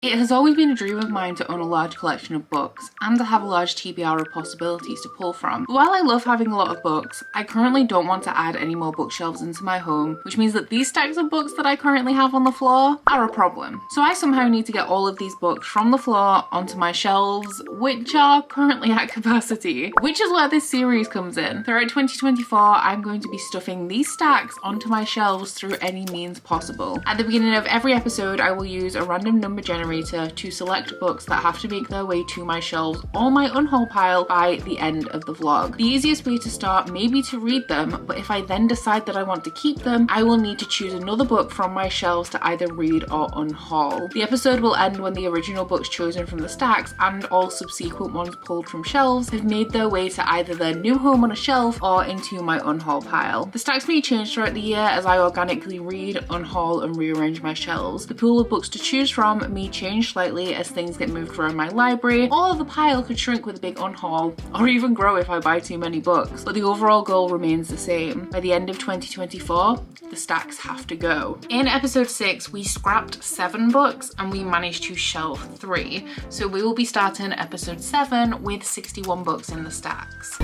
It has always been a dream of mine to own a large collection of books and to have a large TBR of possibilities to pull from. But while I love having a lot of books, I currently don't want to add any more bookshelves into my home, which means that these stacks of books that I currently have on the floor are a problem. So I somehow need to get all of these books from the floor onto my shelves, which are currently at capacity, which is where this series comes in. Throughout 2024, I'm going to be stuffing these stacks onto my shelves through any means possible. At the beginning of every episode, I will use a random number generator to select books that have to make their way to my shelves or my unhaul pile by the end of the vlog. The easiest way to start may be to read them, but if I then decide that I want to keep them, I will need to choose another book from my shelves to either read or unhaul. The episode will end when the original books chosen from the stacks and all subsequent ones pulled from shelves have made their way to either their new home on a shelf or into my unhaul pile. The stacks may change throughout the year as I organically read, unhaul and rearrange my shelves. The pool of books to choose from may change slightly as things get moved around my library, or the pile could shrink with a big unhaul, or even grow if I buy too many books, but the overall goal remains the same. By the end of 2024, the stacks have to go. In episode 6, we scrapped 7 books and we managed to shelve 3, so we will be starting episode 7 with 61 books in the stacks.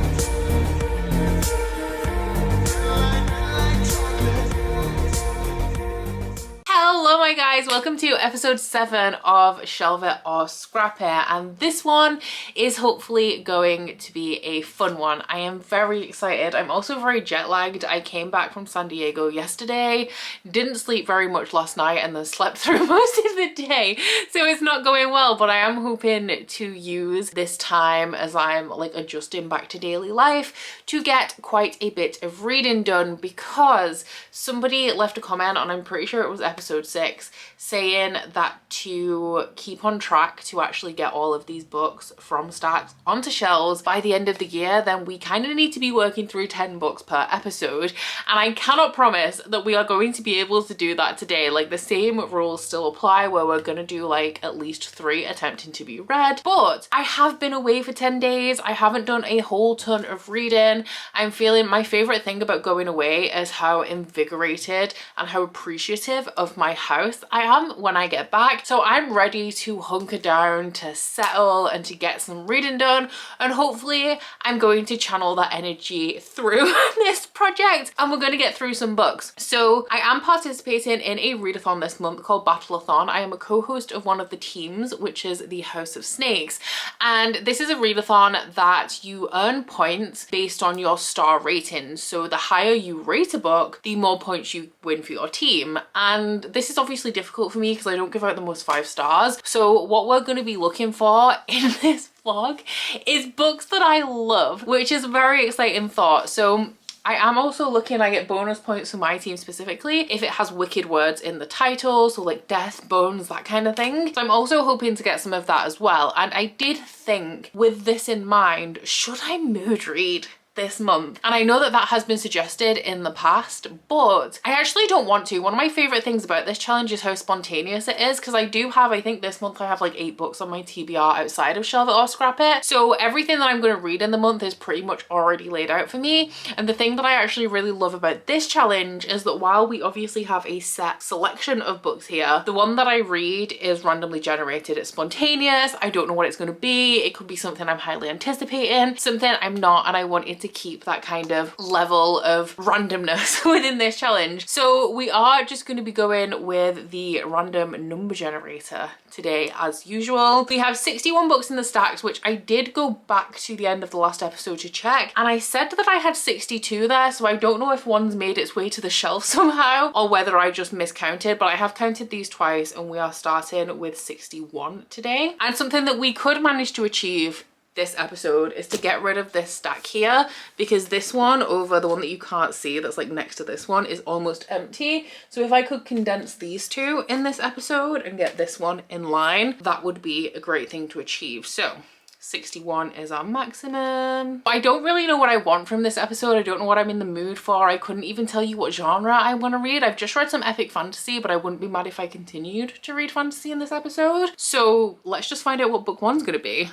Hello my guys, welcome to episode 7 of Shelve It or Scrap It, and this one is hopefully going to be a fun one. I am very excited. I'm also very jet lagged. I came back from San Diego yesterday, didn't sleep very much last night and then slept through most of the day, so it's not going well, but I am hoping to use this time as I'm like adjusting back to daily life to get quite a bit of reading done, because somebody left a comment, and I'm pretty sure it was episode 6, saying that to keep on track to actually get all of these books from stacks onto shelves by the end of the year, then we kind of need to be working through 10 books per episode, and I cannot promise that we are going to be able to do that today. Like, the same rules still apply where we're gonna do like at least 3 attempting to be read, but I have been away for 10 days. I haven't done a whole ton of reading. I'm feeling, my favorite thing about going away is how invigorated and how appreciative of my house I am when I get back. So I'm ready to hunker down, to settle and to get some reading done, and hopefully I'm going to channel that energy through this project and we're going to get through some books. So I am participating in a readathon this month called Battleathon. I am a co-host of one of the teams, which is the House of Snakes, and this is a readathon that you earn points based on your star ratings. So the higher you rate a book, the more points you win for your team, and this is obviously difficult for me because I don't give out the most 5 stars. So what we're going to be looking for in this vlog is books that I love, which is a very exciting thought. So I am also looking, I get bonus points for my team specifically if it has wicked words in the title, so like death, bones, that kind of thing. So I'm also hoping to get some of that as well. And I did think, with this in mind, should I mood read this month? And I know that that has been suggested in the past, but I actually don't want to. One of my favorite things about this challenge is how spontaneous it is, because I do have, I think this month I have like 8 books on my TBR outside of Shelve It or Scrap It. So everything that I'm going to read in the month is pretty much already laid out for me. And the thing that I actually really love about this challenge is that while we obviously have a set selection of books here, the one that I read is randomly generated. It's spontaneous. I don't know what it's going to be. It could be something I'm highly anticipating, something I'm not, and I want it to keep that kind of level of randomness within this challenge. So we are just going to be going with the random number generator today as usual. We have 61 books in the stacks, which I did go back to the end of the last episode to check, and I said that I had 62 there, so I don't know if one's made its way to the shelf somehow or whether I just miscounted, but I have counted these twice and we are starting with 61 today. And something that we could manage to achieve this episode is to get rid of this stack here, because this one over the one that you can't see that's like next to this one is almost empty. So if I could condense these two in this episode and get this one in line, that would be a great thing to achieve. So 61 is our maximum. I don't really know what I want from this episode. I don't know what I'm in the mood for. I couldn't even tell you what genre I want to read. I've just read some epic fantasy, but I wouldn't be mad if I continued to read fantasy in this episode. So let's just find out what book one's gonna be.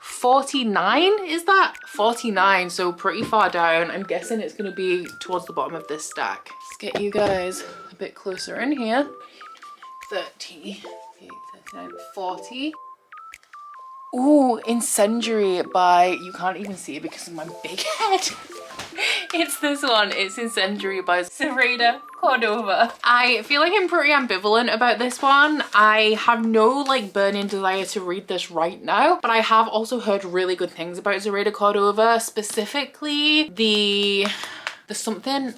49, is that? 49, so pretty far down. I'm guessing it's gonna be towards the bottom of this stack. Let's get you guys a bit closer in here. 30, 39, 40. Ooh, Incendiary by, you can't even see it because of my big head. It's this one. It's Incendiary by Zoraida Cordova. I feel like I'm pretty ambivalent about this one. I have no like burning desire to read this right now, but I have also heard really good things about Zoraida Cordova, specifically the something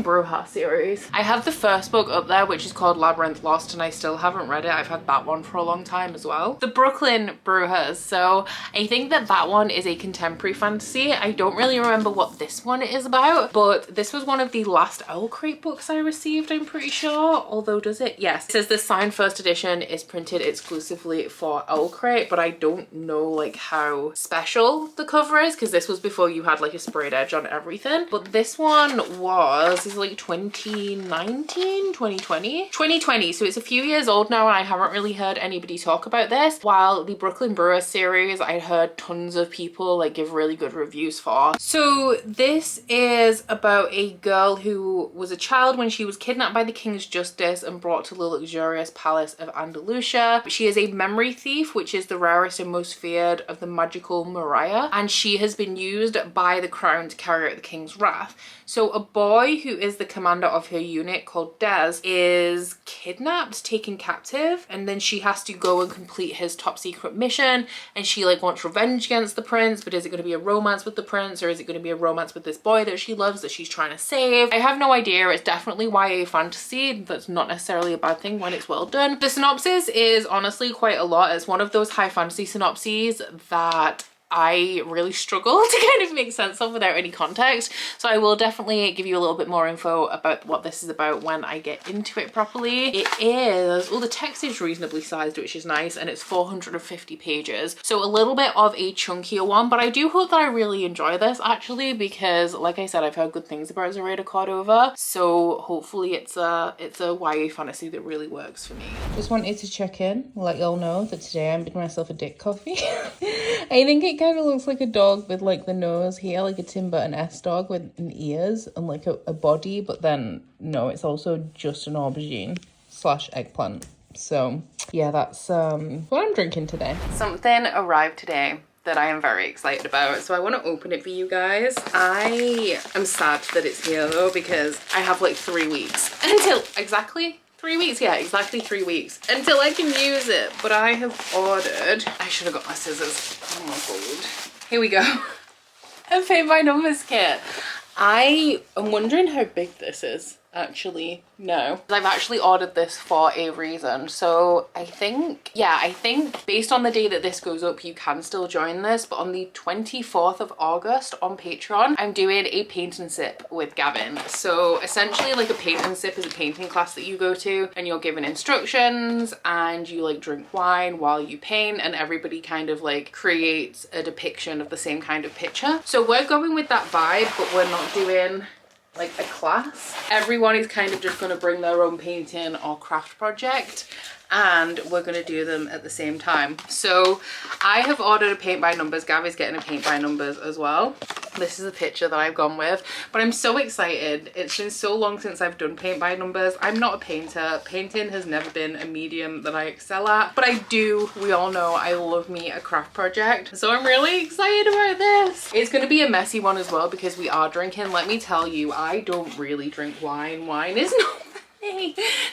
Bruja series. I have the first book up there, which is called Labyrinth Lost, and I still haven't read it. I've had that one for a long time as well. The Brooklyn Brujas. So I think that that one is a contemporary fantasy. I don't really remember what this one is about, but this was one of the last Illumicrate books I received, I'm pretty sure. Although, does it? Yes. It says the signed first edition is printed exclusively for Illumicrate, but I don't know like how special the cover is, because this was before you had like a sprayed edge on everything. But this one is like 2019, 2020, so it's a few years old now, and I haven't really heard anybody talk about this, while the Brooklyn Brewer series I heard tons of people like give really good reviews for. So this is about a girl who was a child when she was kidnapped by the King's Justice and brought to the luxurious palace of Andalusia. She is a memory thief, which is the rarest and most feared of the magical Mariah, and she has been used by the crown to carry out the king's wrath. So a boy who is the commander of her unit called Des is kidnapped, taken captive, and then she has to go and complete his top secret mission, and she like wants revenge against the prince, but is it going to be a romance with the prince, or is it going to be a romance with this boy that she loves that she's trying to save? I have no idea. It's definitely YA fantasy. That's not necessarily a bad thing when it's well done. The synopsis is honestly quite a lot. It's one of those high fantasy synopses that I really struggle to kind of make sense of without any context. So I will definitely give you a little bit more info about what this is about when I get into it properly. It is, well, the text is reasonably sized, which is nice, and it's 450 pages. So a little bit of a chunkier one, but I do hope that I really enjoy this actually, because like I said, I've heard good things about Zoraida Cordova. So hopefully it's a YA fantasy that really works for me. Just wanted to check in, let y'all know that today I'm making myself a dick coffee. I think it kind of looks like a dog with like the nose here, like a Tim Burton-esque dog with an ears and like a body, but then no, it's also just an aubergine / eggplant. So yeah, that's what I'm drinking today. Something arrived today that I am very excited about, so I want to open it for you guys. I am sad that it's here though, because I have like 3 weeks until exactly 3 weeks, yeah, exactly 3 weeks until I can use it. But I have ordered, I should have got my scissors. Oh my god. Here we go. A paint by numbers kit. I am wondering how big this is. Actually, no. I've actually ordered this for a reason. So I think based on the day that this goes up, you can still join this, but on the 24th of August on Patreon, I'm doing a paint and sip with Gavin. So essentially like a paint and sip is a painting class that you go to, and you're given instructions and you like drink wine while you paint, and everybody kind of like creates a depiction of the same kind of picture. So we're going with that vibe, but we're not doing like a class. Everyone is kind of just going to bring their own painting or craft project, and we're going to do them at the same time. So I have ordered a paint by numbers. Gavi's getting a paint by numbers as well. This is a picture that I've gone with, but I'm so excited. It's been so long since I've done paint by numbers. I'm not a painter. Painting has never been a medium that I excel at, but I do, we all know, I love me a craft project. So I'm really excited about this. It's going to be a messy one as well, because we are drinking. Let me tell you, I don't really drink wine. Wine is not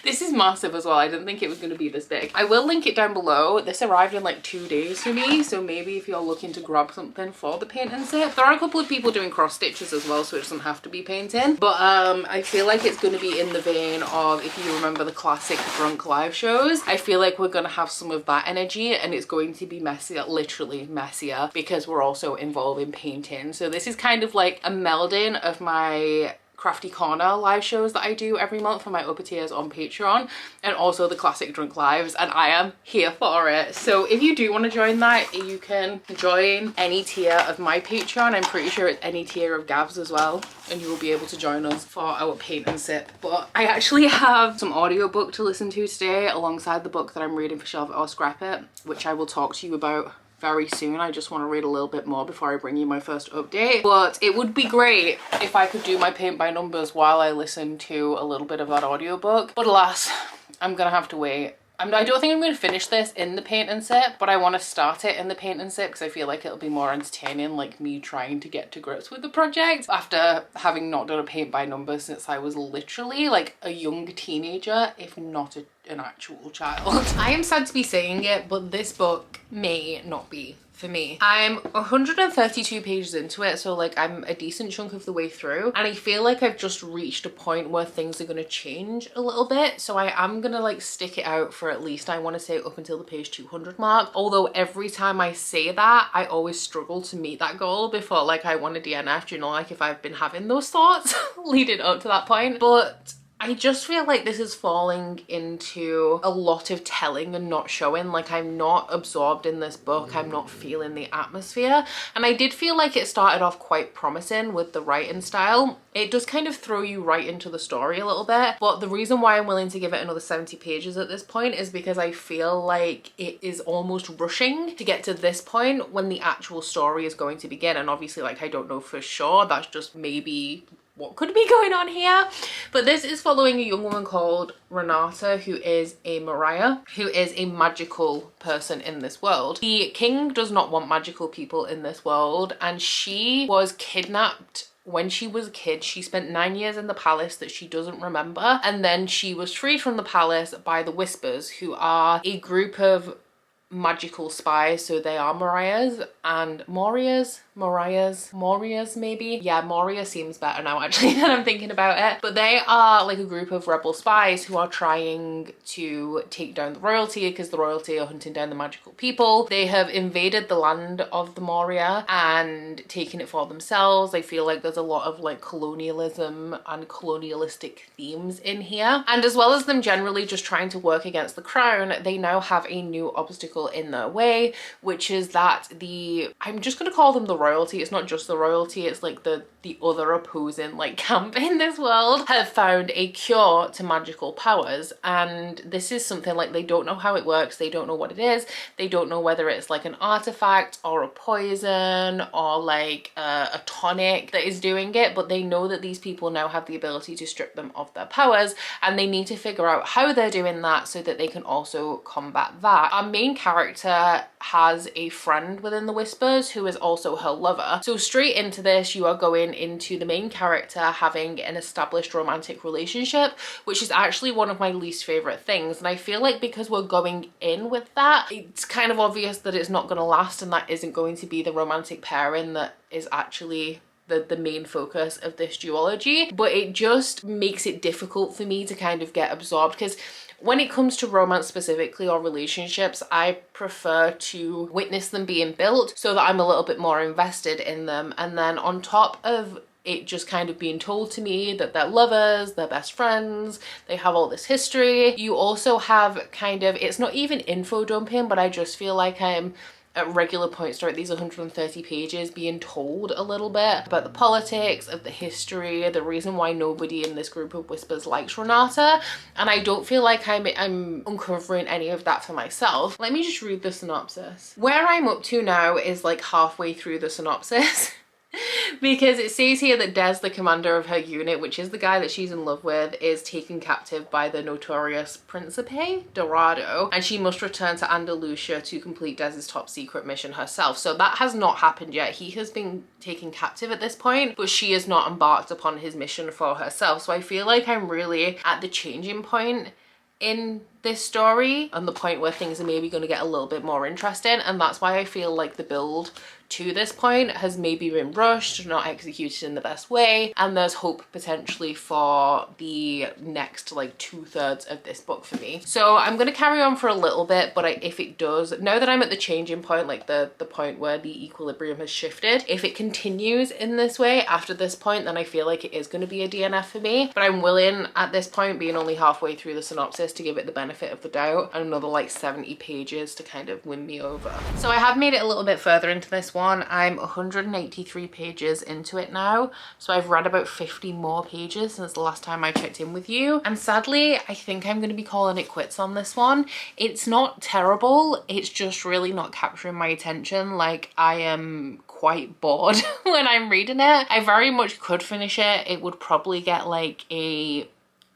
this is massive as well. I didn't think it was going to be this big. I will link it down below. This arrived in like 2 days for me, so maybe if you're looking to grab something for the paint and sip. There are a couple of people doing cross stitches as well, so it doesn't have to be painting, but I feel like it's going to be in the vein of, if you remember the classic drunk live shows, I feel like we're going to have some of that energy, and it's going to be messier, literally messier, because we're also involved in painting. So this is kind of like a melding of my Crafty Corner live shows that I do every month for my upper tiers on Patreon, and also the classic drunk lives, and I am here for it. So if you do want to join that, you can join any tier of my Patreon. I'm pretty sure it's any tier of Gav's as well, and you will be able to join us for our paint and sip. But I actually have some audiobook to listen to today alongside the book that I'm reading for Shelve It or Scrap It, which I will talk to you about very soon. I just want to read a little bit more before I bring you my first update, but it would be great if I could do my paint by numbers while I listen to a little bit of that audiobook, but alas, I'm gonna have to wait I don't think I'm going to finish this in the paint and sip, but I want to start it in the paint and sip because I feel like it'll be more entertaining, like me trying to get to grips with the project after having not done a paint by number since I was literally like a young teenager, if not an actual child. I am sad to be saying it, but this book may not be for me. I'm 132 pages into it, so like I'm a decent chunk of the way through, and I feel like I've just reached a point where things are going to change a little bit, so I am gonna like stick it out for at least, I want to say, up until the page 200 mark. Although every time I say that, I always struggle to meet that goal before like I want to DNF, you know, like if I've been having those thoughts leading up to that point. But I just feel like this is falling into a lot of telling and not showing. Like I'm not absorbed in this book, I'm not feeling the atmosphere. And I did feel like it started off quite promising with the writing style. It does kind of throw you right into the story a little bit, but the reason why I'm willing to give it another 70 pages at this point is because I feel like it is almost rushing to get to this point when the actual story is going to begin. And obviously, like, I don't know for sure, that's just maybe what could be going on here. But this is following a young woman called Renata, who is a Mariah, who is a magical person in this world. The king does not want magical people in this world, and she was kidnapped when she was a kid. She spent 9 years in the palace that she doesn't remember, and then she was freed from the palace by the Whispers, who are a group of magical spies. So they are Mariahs and Morias maybe. Yeah, Moria seems better now actually that I'm thinking about it. But they are like a group of rebel spies who are trying to take down the royalty because the royalty are hunting down the magical people. They have invaded the land of the Moria and taken it for themselves. I feel like there's a lot of like colonialism and colonialistic themes in here. And as well as them generally just trying to work against the crown, they now have a new obstacle in their way, which is that I'm just gonna call them the royalty. It's not just the royalty, it's like the other opposing like camp in this world have found a cure to magical powers. And this is something like they don't know how it works, they don't know what it is, they don't know whether it's like an artifact or a poison or like a tonic that is doing it, but they know that these people now have the ability to strip them of their powers, and they need to figure out how they're doing that so that they can also combat that. Our main character has a friend within the Whispers who is also her lover. So straight into this, you are going into the main character having an established romantic relationship, which is actually one of my least favorite things. And I feel like because we're going in with that, it's kind of obvious that it's not going to last, and that isn't going to be the romantic pairing that is actually the main focus of this duology. But it just makes it difficult for me to kind of get absorbed, because when it comes to romance specifically or relationships, I prefer to witness them being built so that I'm a little bit more invested in them. And then on top of it just kind of being told to me that they're lovers, they're best friends, they have all this history, you also have kind of, it's not even info dumping, but I just feel like I'm at regular points throughout these 130 pages being told a little bit about the politics of the history, the reason why nobody in this group of Whispers likes Renata, and I don't feel like I'm uncovering any of that for myself. Let me just read the synopsis. Where I'm up to now is like halfway through the synopsis. Because it says here that Des, the commander of her unit, which is the guy that she's in love with, is taken captive by the notorious Principe Dorado, and she must return to Andalusia to complete Des's top secret mission herself. So that has not happened yet. He has been taken captive at this point, but she has not embarked upon his mission for herself. So I feel like I'm really at the changing point in this story and the point where things are maybe going to get a little bit more interesting, and that's why I feel like the build to this point has maybe been rushed, not executed in the best way, and there's hope potentially for the next like 2/3 of this book for me. So I'm going to carry on for a little bit, but if it does, now that I'm at the changing point, like the point where the equilibrium has shifted, if it continues in this way after this point, then I feel like it is going to be a DNF for me. But I'm willing at this point, being only halfway through the synopsis, to give it the benefit of the doubt and another like 70 pages to kind of win me over. So I have made it a little bit further into this one. I'm 183 pages into it now, so I've read about 50 more pages since the last time I checked in with you, and sadly I think I'm going to be calling it quits on this one. It's not terrible, it's just really not capturing my attention. Like, I am quite bored when I'm reading it. I very much could finish it. It would probably get like a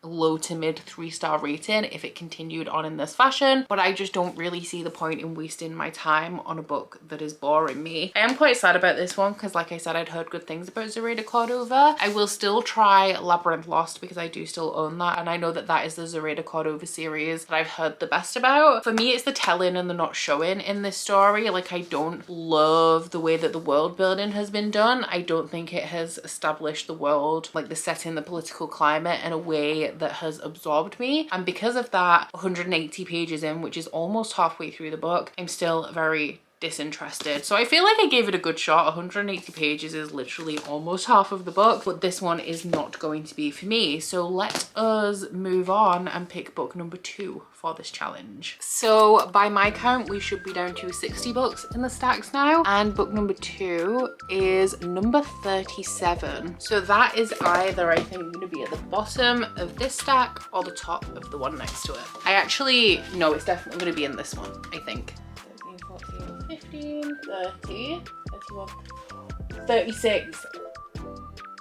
low to mid 3-star rating if it continued on in this fashion, but I just don't really see the point in wasting my time on a book that is boring me. I am quite sad about this one because, like I said, I'd heard good things about Zoraida Cordova. I will still try Labyrinth Lost because I do still own that, and I know that that is the Zoraida Cordova series that I've heard the best about. For me, it's the telling and the not showing in this story. Like, I don't love the way that the world building has been done. I don't think it has established the world, like the setting, the political climate, in a way that has absorbed me, and because of that, 180 pages in, which is almost halfway through the book, I'm still very disinterested. So I feel like I gave it a good shot. 180 pages is literally almost half of the book, but this one is not going to be for me. So let us move on and pick book number 2 for this challenge. So by my count, we should be down to 60 books in the stacks now, and book number 2 is number 37. So that is either, I think, going to be at the bottom of this stack or the top of the one next to it. I actually know it's definitely going to be in this one, I think. 15, 30, 31, 36,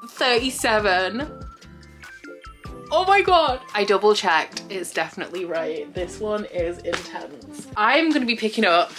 37. Oh my god! I double checked. It's definitely right. This one is intense. I'm going to be picking up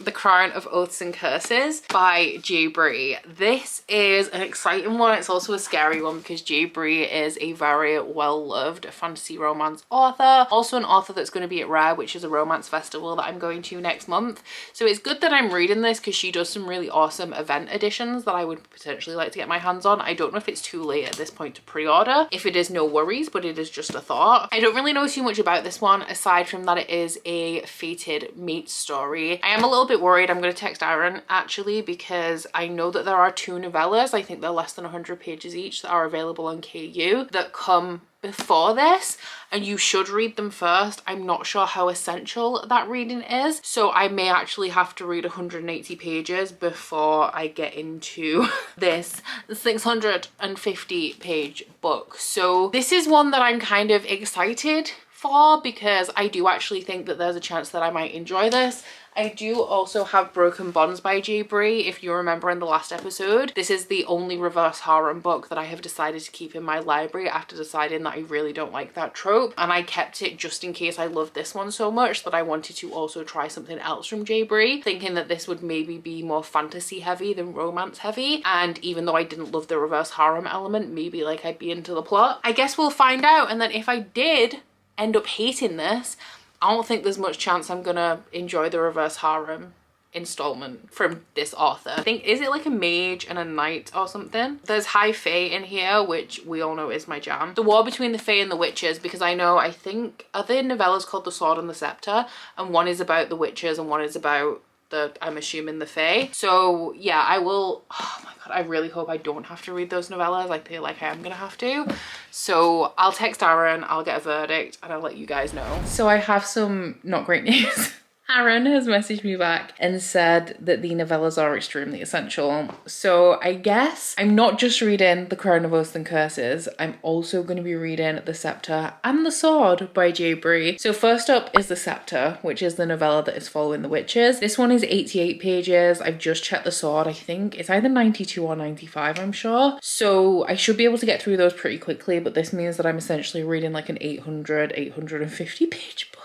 The Crown of Oaths and Curses by Bree. This is an exciting one. It's also a scary one because Bree is a very well-loved fantasy romance author. Also an author that's going to be at Rare, which is a romance festival that I'm going to next month. So it's good that I'm reading this because she does some really awesome event editions that I would potentially like to get my hands on. I don't know if it's too late at this point to pre-order. If it is, no worries, but it is just a thought. I don't really know too much about this one aside from that it is a fated mate story. I am a little bit worried. I'm going to text Aaron actually because I know that there are 2 novellas, I think they're less than 100 pages each, that are available on KU that come before this, and you should read them first. I'm not sure how essential that reading is, so I may actually have to read 180 pages before I get into this 650 page book. So this is one that I'm kind of excited for because I do actually think that there's a chance that I might enjoy this. I do also have Broken Bonds by Bree. If you remember in the last episode, this is the only reverse harem book that I have decided to keep in my library after deciding that I really don't like that trope, and I kept it just in case I loved this one so much that I wanted to also try something else from Bree, thinking that this would maybe be more fantasy heavy than romance heavy, and even though I didn't love the reverse harem element, maybe like I'd be into the plot. I guess we'll find out, and then if I did end up hating this, I don't think there's much chance I'm gonna enjoy the reverse harem installment from this author. I think, is it like a mage and a knight or something? There's high fae in here, which we all know is my jam. The war between the fae and the witches, because I think, are there novellas called The Sword and the Scepter? And one is about the witches and one is about I'm assuming the fae. So yeah, I will, oh my god, I really hope I don't have to read those novellas. I feel like I am gonna have to. So I'll text Aaron, I'll get a verdict, and I'll let you guys know. So I have some not great news. Aaron has messaged me back and said that the novellas are extremely essential. So I guess I'm not just reading The Crown of Oaths and Curses, I'm also going to be reading The Scepter and the Sword by Bree. So first up is The Scepter, which is the novella that is following the witches. This one is 88 pages. I've just checked The Sword. I think it's either 92 or 95, I'm sure. So I should be able to get through those pretty quickly, but this means that I'm essentially reading like an 850 page book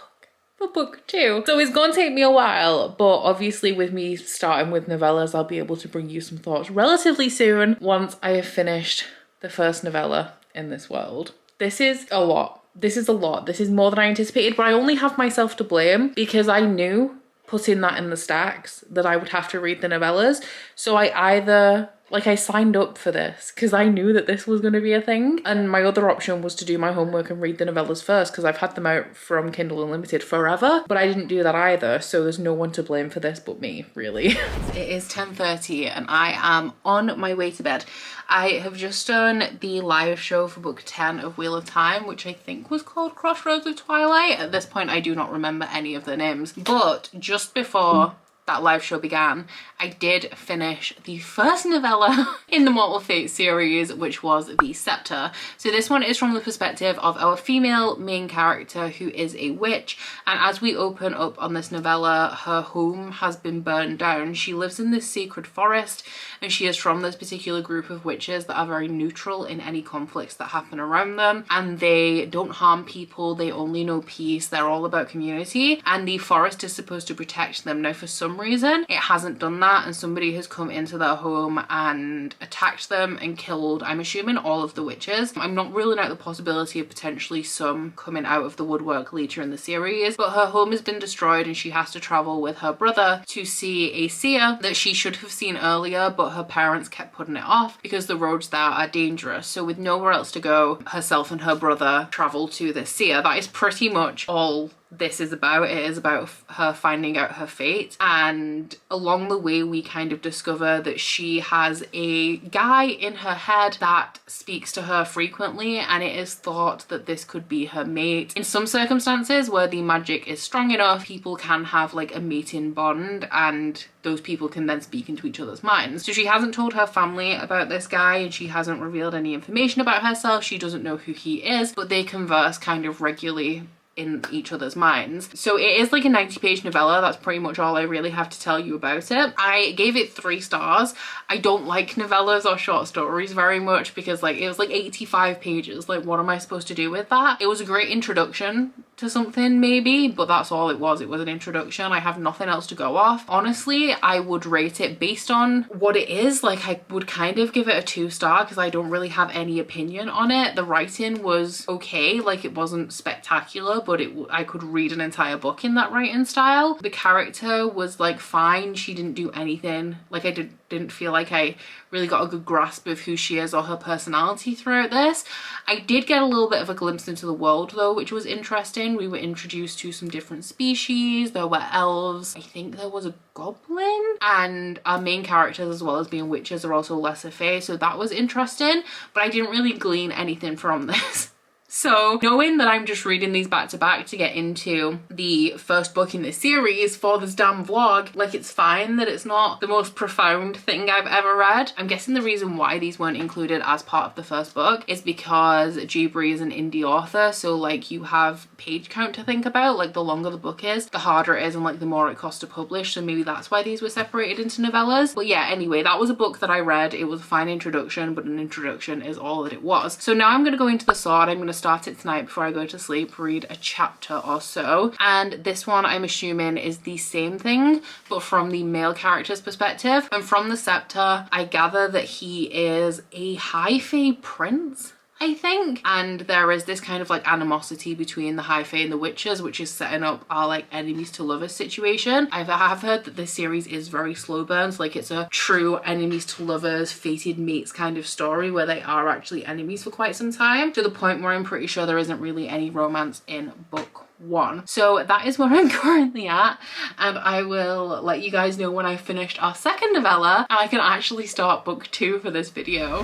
for book 2. So it's gonna take me a while, but obviously with me starting with novellas, I'll be able to bring you some thoughts relatively soon once I have finished the first novella in this world. This is a lot. This is a lot. This is more than I anticipated, but I only have myself to blame because I knew putting that in the stacks that I would have to read the novellas. So I signed up for this because I knew that this was going to be a thing. And my other option was to do my homework and read the novellas first because I've had them out from Kindle Unlimited forever, but I didn't do that either. So there's no one to blame for this but me, really. It is 10:30 and I am on my way to bed. I have just done the live show for book 10 of Wheel of Time, which I think was called Crossroads of Twilight. At this point, I do not remember any of the names, but just before that live show began, I did finish the first novella in the Mortal Fate series, which was The Scepter. So this one is from the perspective of our female main character, who is a witch, and as we open up on this novella, her home has been burned down. She lives in this sacred forest, and she is from this particular group of witches that are very neutral in any conflicts that happen around them, and they don't harm people, they only know peace, they're all about community, and the forest is supposed to protect them. Now for some reason it hasn't done that, and somebody has come into their home and attacked them and killed, I'm assuming, all of the witches. I'm not ruling out the possibility of potentially some coming out of the woodwork later in the series, but her home has been destroyed and she has to travel with her brother to see a seer that she should have seen earlier, but her parents kept putting it off because the roads there are dangerous. So with nowhere else to go, herself and her brother travel to this seer. That is pretty much all this is about. It is about her finding out her fate, and along the way we kind of discover that she has a guy in her head that speaks to her frequently, and it is thought that this could be her mate. In some circumstances where the magic is strong enough, people can have like a mating bond, and those people can then speak into each other's minds. So she hasn't told her family about this guy, and she hasn't revealed any information about herself. She doesn't know who he is, but they converse kind of regularly in each other's minds. So it is like a 90-page novella. That's pretty much all I really have to tell you about it. I gave it 3 stars. I don't like novellas or short stories very much because like it was like 85 pages. Like what am I supposed to do with that? It was a great introduction to something maybe, but that's all it was. It was an introduction. I have nothing else to go off. Honestly, I would rate it based on what it is. Like I would kind of give it a 2-star because I don't really have any opinion on it. The writing was okay, like it wasn't spectacular, but I could read an entire book in that writing style. The character was like fine. She didn't do anything. Like I didn't feel like I really got a good grasp of who she is or her personality throughout this. I did get a little bit of a glimpse into the world though, which was interesting. We were introduced to some different species. There were elves. I think there was a goblin, and our main characters, as well as being witches, are also lesser fae, so that was interesting, but I didn't really glean anything from this. So knowing that I'm just reading these back to back to get into the first book in this series for this damn vlog, like it's fine that it's not the most profound thing I've ever read. I'm guessing the reason why these weren't included as part of the first book is because Bree is an indie author, so like you have page count to think about. Like the longer the book is, the harder it is and like the more it costs to publish, so maybe that's why these were separated into novellas. But yeah, anyway, that was a book that I read. It was a fine introduction, but an introduction is all that it was. So now I'm going to go into the sword. I'm going to start it tonight before I go to sleep, read a chapter or so, and this one I'm assuming is the same thing but from the male character's perspective. And from the Scepter I gather that he is a high fae prince, I think, and there is this kind of like animosity between the high fae and the witches, which is setting up our like enemies to lovers situation. I have heard that this series is very slow burn, so like it's a true enemies to lovers, fated mates kind of story where they are actually enemies for quite some time, to the point where I'm pretty sure there isn't really any romance in book 1. So that is where I'm currently at, and I will let you guys know when I've finished our second novella and I can actually start book 2 for this video.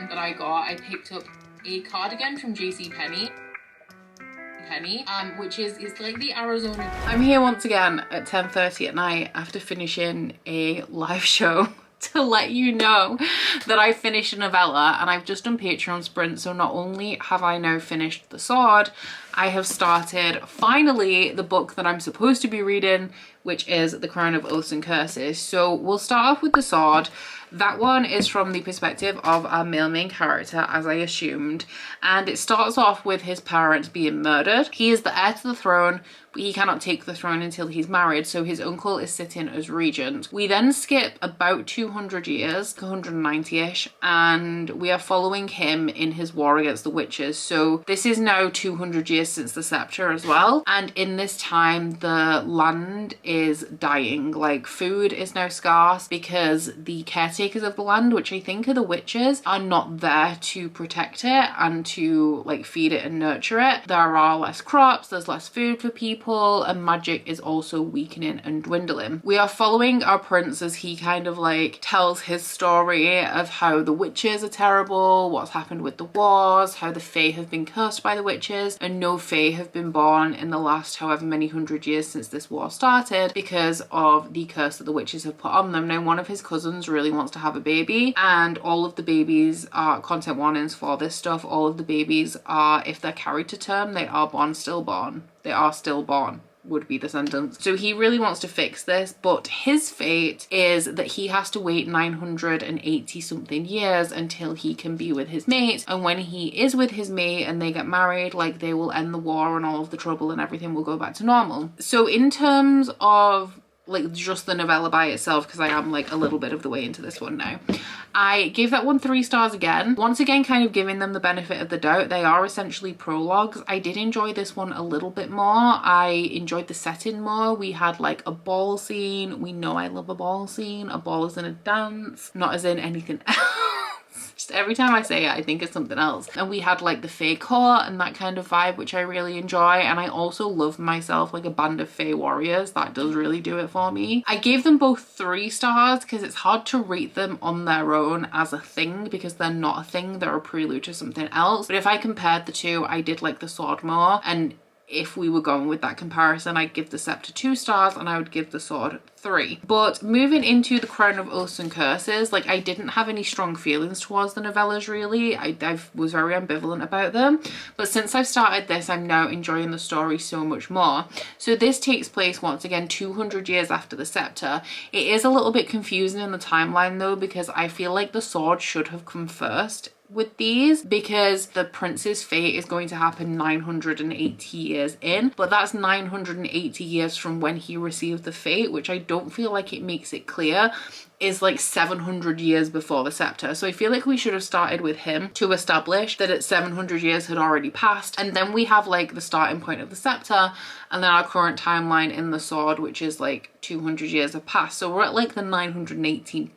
That I picked up a cardigan from JCPenney, which is like the Arizona. I'm here once again at 10:30 at night after finishing a live show to let you know that I finished a novella, and I've just done Patreon sprint. So not only have I now finished The Sword, I have started finally the book that I'm supposed to be reading, which is The Crown of Oaths and Curses. So we'll start off with The Sword. That one is from the perspective of our male main character, as I assumed, and it starts off with his parents being murdered. He is the heir to the throne, but he cannot take the throne until he's married, so his uncle is sitting as regent. We then skip about 200 years, 190-ish, and we are following him in his war against the witches. So this is now 200 years years since the scepter as well. And in this time, the land is dying. Like, food is now scarce because the caretakers of the land, which I think are the witches, are not there to protect it and to like feed it and nurture it. There are less crops, there's less food for people, and magic is also weakening and dwindling. We are following our prince as he kind of like tells his story of how the witches are terrible, what's happened with the wars, how the fae have been cursed by the witches, and no fae have been born in the last however many hundred years since this war started because of the curse that the witches have put on them. Now, one of his cousins really wants to have a baby, and all of the babies are content warnings for this stuff. All of the babies are, if they're carried to term, they are born stillborn. They are stillborn would be the sentence. So he really wants to fix this, but his fate is that he has to wait 980 something years until he can be with his mate. And when he is with his mate and they get married, like, they will end the war and all of the trouble and everything will go back to normal. So in terms of like just the novella by itself, because I am like a little bit of the way into this one now, I gave that one 3 stars again. Once again, kind of giving them the benefit of the doubt. They are essentially prologues. I did enjoy this one a little bit more. I enjoyed the setting more. We had like a ball scene. We know I love a ball scene. A ball is in a dance, not as in anything else. Just every time I say it, I think of something else. And we had like the fae court and that kind of vibe, which I really enjoy. And I also love myself like a band of fae warriors. That does really do it for me. I gave them both 3 stars because it's hard to rate them on their own as a thing because they're not a thing. They're a prelude to something else. But if I compared the two, I did like the sword more. And if we were going with that comparison, I'd give the scepter 2 stars and I would give the sword 3. But moving into the Crown of Oaths and Curses, like, I didn't have any strong feelings towards the novellas really. I was very ambivalent about them, but since I've started this, I'm now enjoying the story so much more. So this takes place once again 200 years after the scepter. It is a little bit confusing in the timeline though, because I feel like the sword should have come first with these, because the prince's fate is going to happen 980 years in, but that's 980 years from when he received the fate, which I don't feel like it makes it clear is like 700 years before the scepter. So I feel like we should have started with him to establish that 700 years had already passed, and then we have like the starting point of the scepter and then our current timeline in the sword, which is like 200 years have passed. So we're at like the 918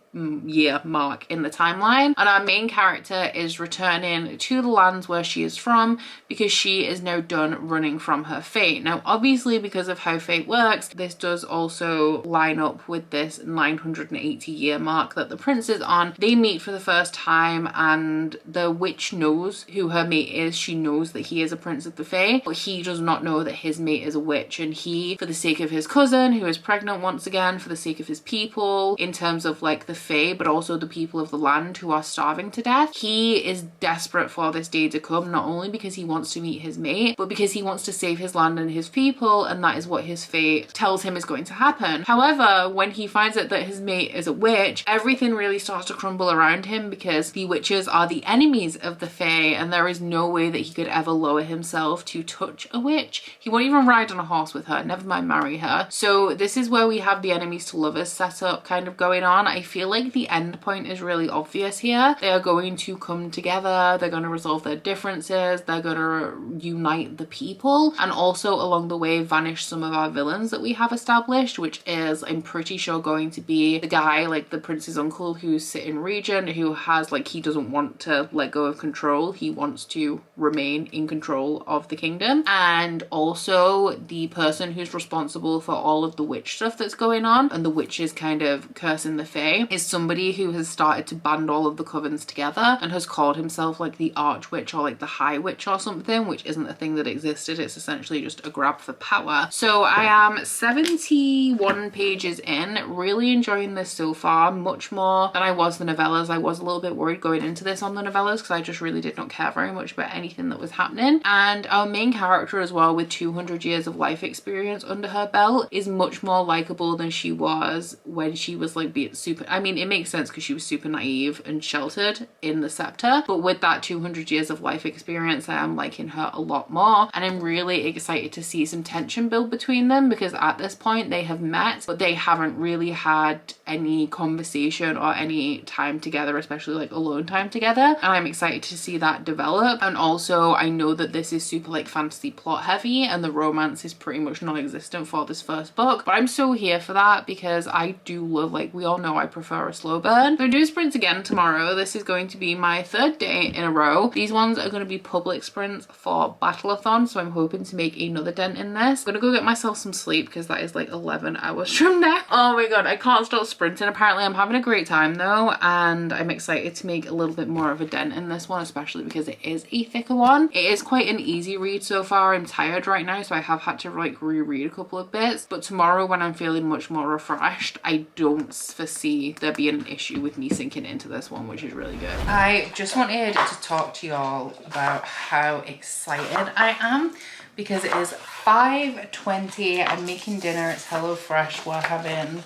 year mark in the timeline, and our main character is returning to the lands where she is from because she is now done running from her fate. Now obviously, because of how fate works, this does also line up with this 980 year mark that the prince is on. They meet for the first time and the witch knows who her mate is. She knows that he is a prince of the fae, but he does not know that his mate is a witch, and he, for the sake of his cousin who is pregnant once again, for the sake of his people in terms of like the fae, but also the people of the land who are starving to death, he is desperate for this day to come, not only because he wants to meet his mate, but because he wants to save his land and his people, and that is what his fate tells him is going to happen. However, when he finds out that his mate is a witch, everything really starts to crumble around him because the witches are the enemies of the fae, and there is no way that he could ever lower himself to touch a witch. He won't even ride on a horse with her, never mind marry her. So this is where we have the enemies to lovers set up kind of going on. I feel like the end point is really obvious here. They are going to come together, they're going to resolve their differences, they're going to unite the people, and also along the way vanish some of our villains that we have established, which is, I'm pretty sure, going to be the guy, like the prince's uncle, who's sitting regent, who has like, he doesn't want to let go of control, he wants to remain in control of the kingdom, and also the person who's responsible for all of the witch stuff that's going on, and the witches kind of cursing the fae, is somebody who has started to band all of the covens together and has called himself like the archwitch or like the high witch or something, which isn't a thing that existed. It's essentially just a grab for power. So I am 71 pages in, really enjoying this so far, much more than I was the novellas. I was a little bit worried going into this on the novellas because I just really did not care very much about anything that was happening. And our main character as well, with 200 years of life experience under her belt, is much more likable than she was when she was like being super, I mean, it makes sense because she was super naive and sheltered in the scepter, but with that 200 years of life experience, I am liking her a lot more, and I'm really excited to see some tension build between them, because at this point they have met, but they haven't really had any conversation or any time together, especially like alone time together, and I'm excited to see that develop. And also I know that this is super like fantasy plot heavy and the romance is pretty much non-existent for this first book, but I'm so here for that because I do love, like we all know, I prefer a slow burn. So I do sprints again tomorrow. This is going to be my 3rd day in a row. These ones are going to be public sprints for Battleathon, so I'm hoping to make another dent in this. I'm gonna go get myself some sleep because that is like 11 hours from now. Oh my god, I can't stop sprinting. Apparently I'm having a great time though, and I'm excited to make a little bit more of a dent in this one, especially because it is a thicker one. It is quite an easy read so far. I'm tired right now, so I have had to like reread a couple of bits, but tomorrow when I'm feeling much more refreshed, I don't foresee there being an issue with me sinking into this one, which is really good. I just wanted to talk to y'all about how excited I am because it is 5:20. I'm making dinner. It's HelloFresh. We're having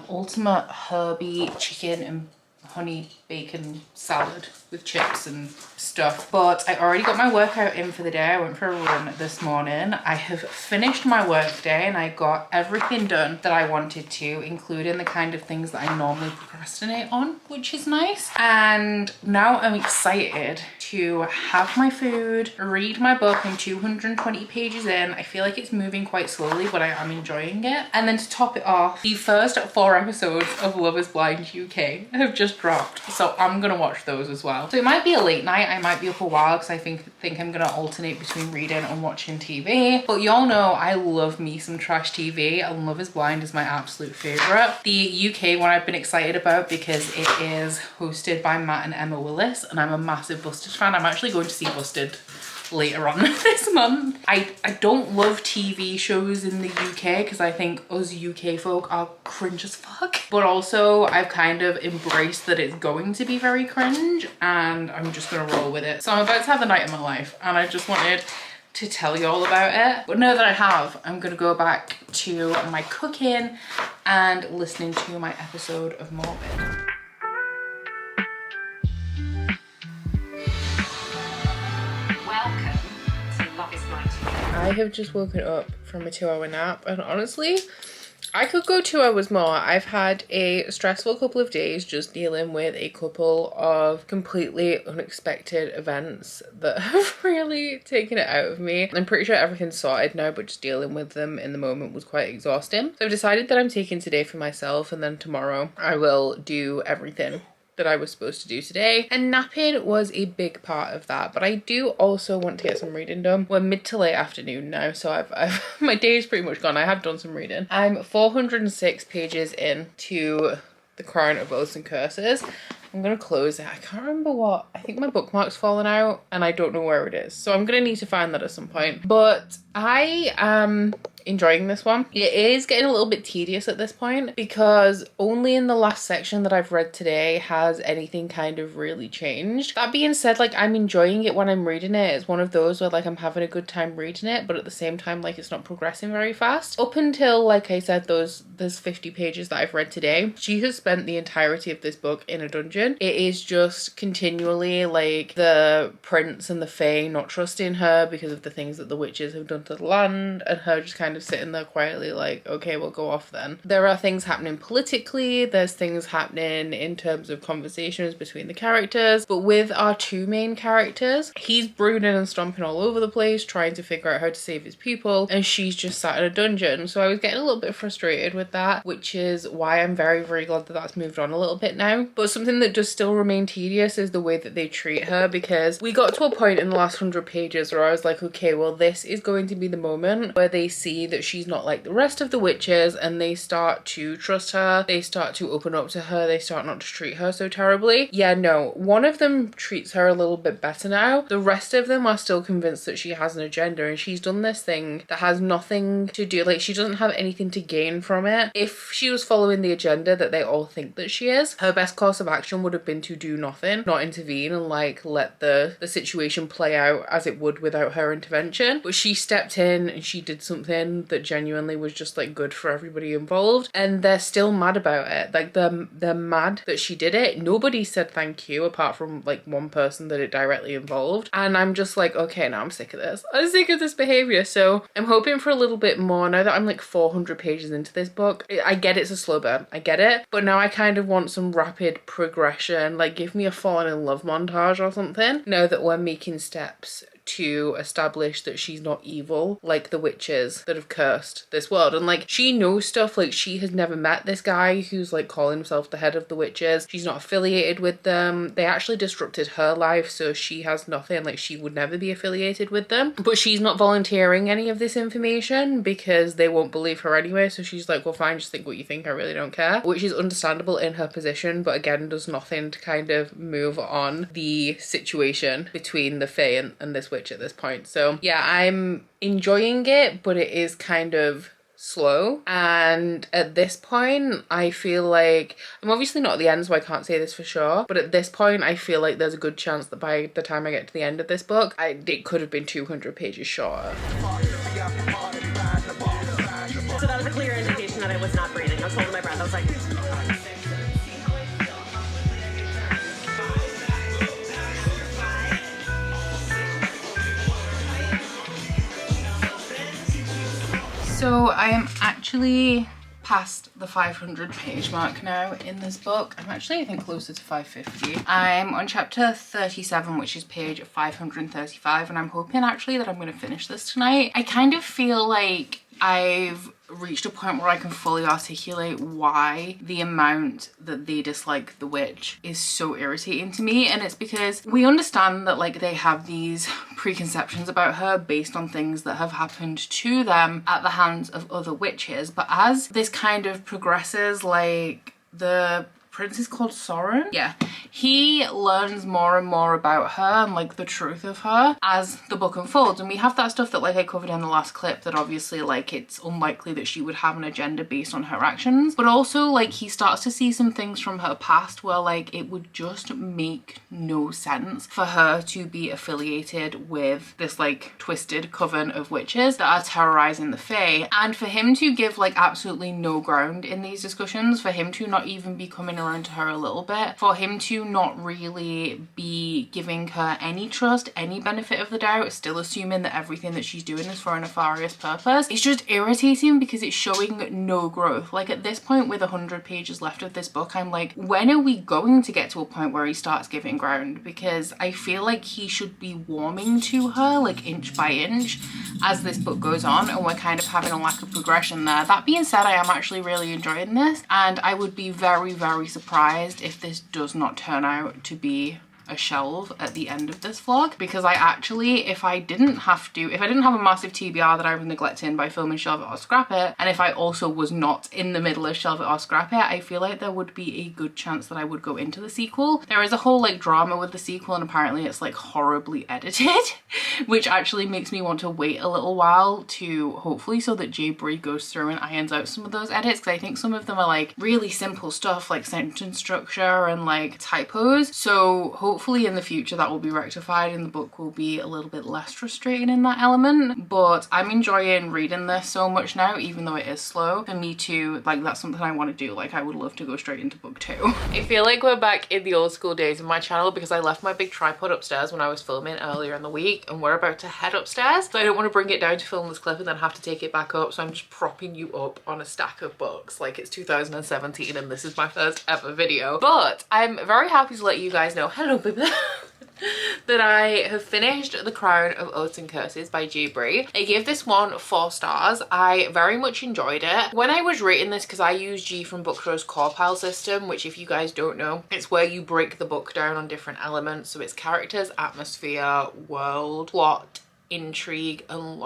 ultimate herby chicken and honey bacon salad with chips and stuff. But I already got my workout in for the day. I went for a run this morning. I have finished my work day and I got everything done that I wanted to, including the kind of things that I normally procrastinate on, which is nice. And now I'm excited to have my food, read my book. I'm 220 pages in. I feel like it's moving quite slowly, but I am enjoying it. And then to top it off, the first 4 episodes of Love is Blind UK have just dropped. So I'm gonna watch those as well. So it might be a late night. I might be up a while because I think I'm gonna alternate between reading and watching TV. But y'all know I love me some trash TV, and Love is Blind is my absolute favorite. The UK one I've been excited about because it is hosted by Matt and Emma Willis, and I'm a massive Busted fan. I'm actually going to see Busted later on this month. I don't love TV shows in the UK because I think us UK folk are cringe as fuck, but also I've kind of embraced that it's going to be very cringe and I'm just gonna roll with it. So I'm about to have the night of my life and I just wanted to tell you all about it. But now that I have, I'm gonna go back to my cooking and listening to my episode of Morbid. I have just woken up from a 2-hour nap and honestly, I could go 2 hours more. I've had a stressful couple of days just dealing with a couple of completely unexpected events that have really taken it out of me. I'm pretty sure everything's sorted now, but just dealing with them in the moment was quite exhausting. So I've decided that I'm taking today for myself and then tomorrow I will do everything that I was supposed to do today, and napping was a big part of that. But I do also want to get some reading done. We're mid to late afternoon now, so I've my day is pretty much gone. I have done some reading. I'm 406 pages in to The Crown of Oaths and Curses. I'm gonna close it. I can't remember what, I think my bookmark's fallen out and I don't know where it is, so I'm gonna need to find that at some point. But I am enjoying this one. It is getting a little bit tedious at this point because only in the last section that I've read today has anything kind of really changed. That being said, like I'm enjoying it when I'm reading it. It's one of those where like I'm having a good time reading it, but at the same time like it's not progressing very fast. Up until, like I said, those 50 pages that I've read today, she has spent the entirety of this book in a dungeon. It is just continually like the prince and the fae not trusting her because of the things that the witches have done to the land, and her just kind of sitting there quietly like, okay, we'll go off then. There are things happening politically, there's things happening in terms of conversations between the characters, but with our 2 main characters, he's brooding and stomping all over the place trying to figure out how to save his people, and she's just sat in a dungeon. So I was getting a little bit frustrated with that, which is why I'm very, very glad that that's moved on a little bit now. But something that does still remain tedious is the way that they treat her, because we got to a point in the last 100 pages where I was like, okay, well this is going to be the moment where they see that she's not like the rest of the witches and they start to trust her, they start to open up to her, they start not to treat her so terribly. Yeah, no, one of them treats her a little bit better now. The rest of them are still convinced that she has an agenda, and she's done this thing that has nothing to do, like she doesn't have anything to gain from it. If she was following the agenda that they all think that she is, her best course of action would have been to do nothing, not intervene, and like let the situation play out as it would without her intervention. But she stepped in and she did something one that genuinely was just like good for everybody involved, and they're still mad about it. Like they're mad that she did it. Nobody said thank you apart from like one person that it directly involved, and I'm just like, okay, now I'm sick of this. I'm sick of this behavior. So I'm hoping for a little bit more now that I'm like 400 pages into this book. I get it's a slow burn, I get it, but now I kind of want some rapid progression. Like give me a falling in love montage or something now that we're making steps to establish that she's not evil like the witches that have cursed this world. And like she knows stuff, like she has never met this guy who's like calling himself the head of the witches. She's not affiliated with them. They actually disrupted her life, so she has nothing, like she would never be affiliated with them. But she's not volunteering any of this information because they won't believe her anyway, so she's like, well fine, just think what you think, I really don't care, which is understandable in her position, but again does nothing to kind of move on the situation between the Fae and this witch at this point. So yeah, I'm enjoying it, but it is kind of slow, and at this point I feel like I'm obviously not at the end, so I can't say this for sure, but at this point I feel like there's a good chance that by the time I get to the end of this book it could have been 200 pages shorter. So that was a clear indication that I was not breathing. I was holding my breath. I was like, so I am actually past the 500 page mark now in this book. I'm actually, I think, closer to 550. I'm on chapter 37, which is page 535, and I'm hoping actually that I'm going to finish this tonight. I kind of feel like I've reached a point where I can fully articulate why the amount that they dislike the witch is so irritating to me, and it's because we understand that like they have these preconceptions about her based on things that have happened to them at the hands of other witches, but as this kind of progresses, like the prince is called Soren? Yeah. He learns more and more about her and like the truth of her as the book unfolds, and we have that stuff that like I covered in the last clip, that obviously like it's unlikely that she would have an agenda based on her actions, but also like he starts to see some things from her past where like it would just make no sense for her to be affiliated with this like twisted coven of witches that are terrorizing the Fae, and for him to give like absolutely no ground in these discussions, for him to not even be coming around to her a little bit, for him to not really be giving her any trust, any benefit of the doubt, still assuming that everything that she's doing is for a nefarious purpose. It's just irritating because it's showing no growth. Like at this point, with 100 pages left of this book, I'm like, when are we going to get to a point where he starts giving ground? Because I feel like he should be warming to her like inch by inch as this book goes on, and we're kind of having a lack of progression there. That being said, I am actually really enjoying this, and I would be very, very surprised if this does not turn out to be a shelve at the end of this vlog, because I actually, if I didn't have a massive TBR that I was neglecting by filming Shelve It or Scrap It, and if I also was not in the middle of Shelve It or Scrap It, I feel like there would be a good chance that I would go into the sequel. There is a whole like drama with the sequel, and apparently it's like horribly edited which actually makes me want to wait a little while to hopefully so that Bree goes through and irons out some of those edits, because I think some of them are like really simple stuff like sentence structure and like typos, so hopefully in the future that will be rectified and the book will be a little bit less frustrating in that element. But I'm enjoying reading this so much now, even though it is slow. For me too, like that's something I want to do. Like I would love to go straight into book 2. I feel like we're back in the old school days of my channel because I left my big tripod upstairs when I was filming earlier in the week, and we're about to head upstairs, so I don't want to bring it down to film this clip and then have to take it back up, so I'm just propping you up on a stack of books like it's 2017 and this is my first ever video. But I'm very happy to let you guys know, hello baby, that I have finished The Crown of Oaths and Curses by Bree. I gave this one 4 stars. I very much enjoyed it. When I was rating this, because I use G from Bookshow's core pile system, which if you guys don't know, it's where you break the book down on different elements. So it's characters, atmosphere, world, plot, intrigue, and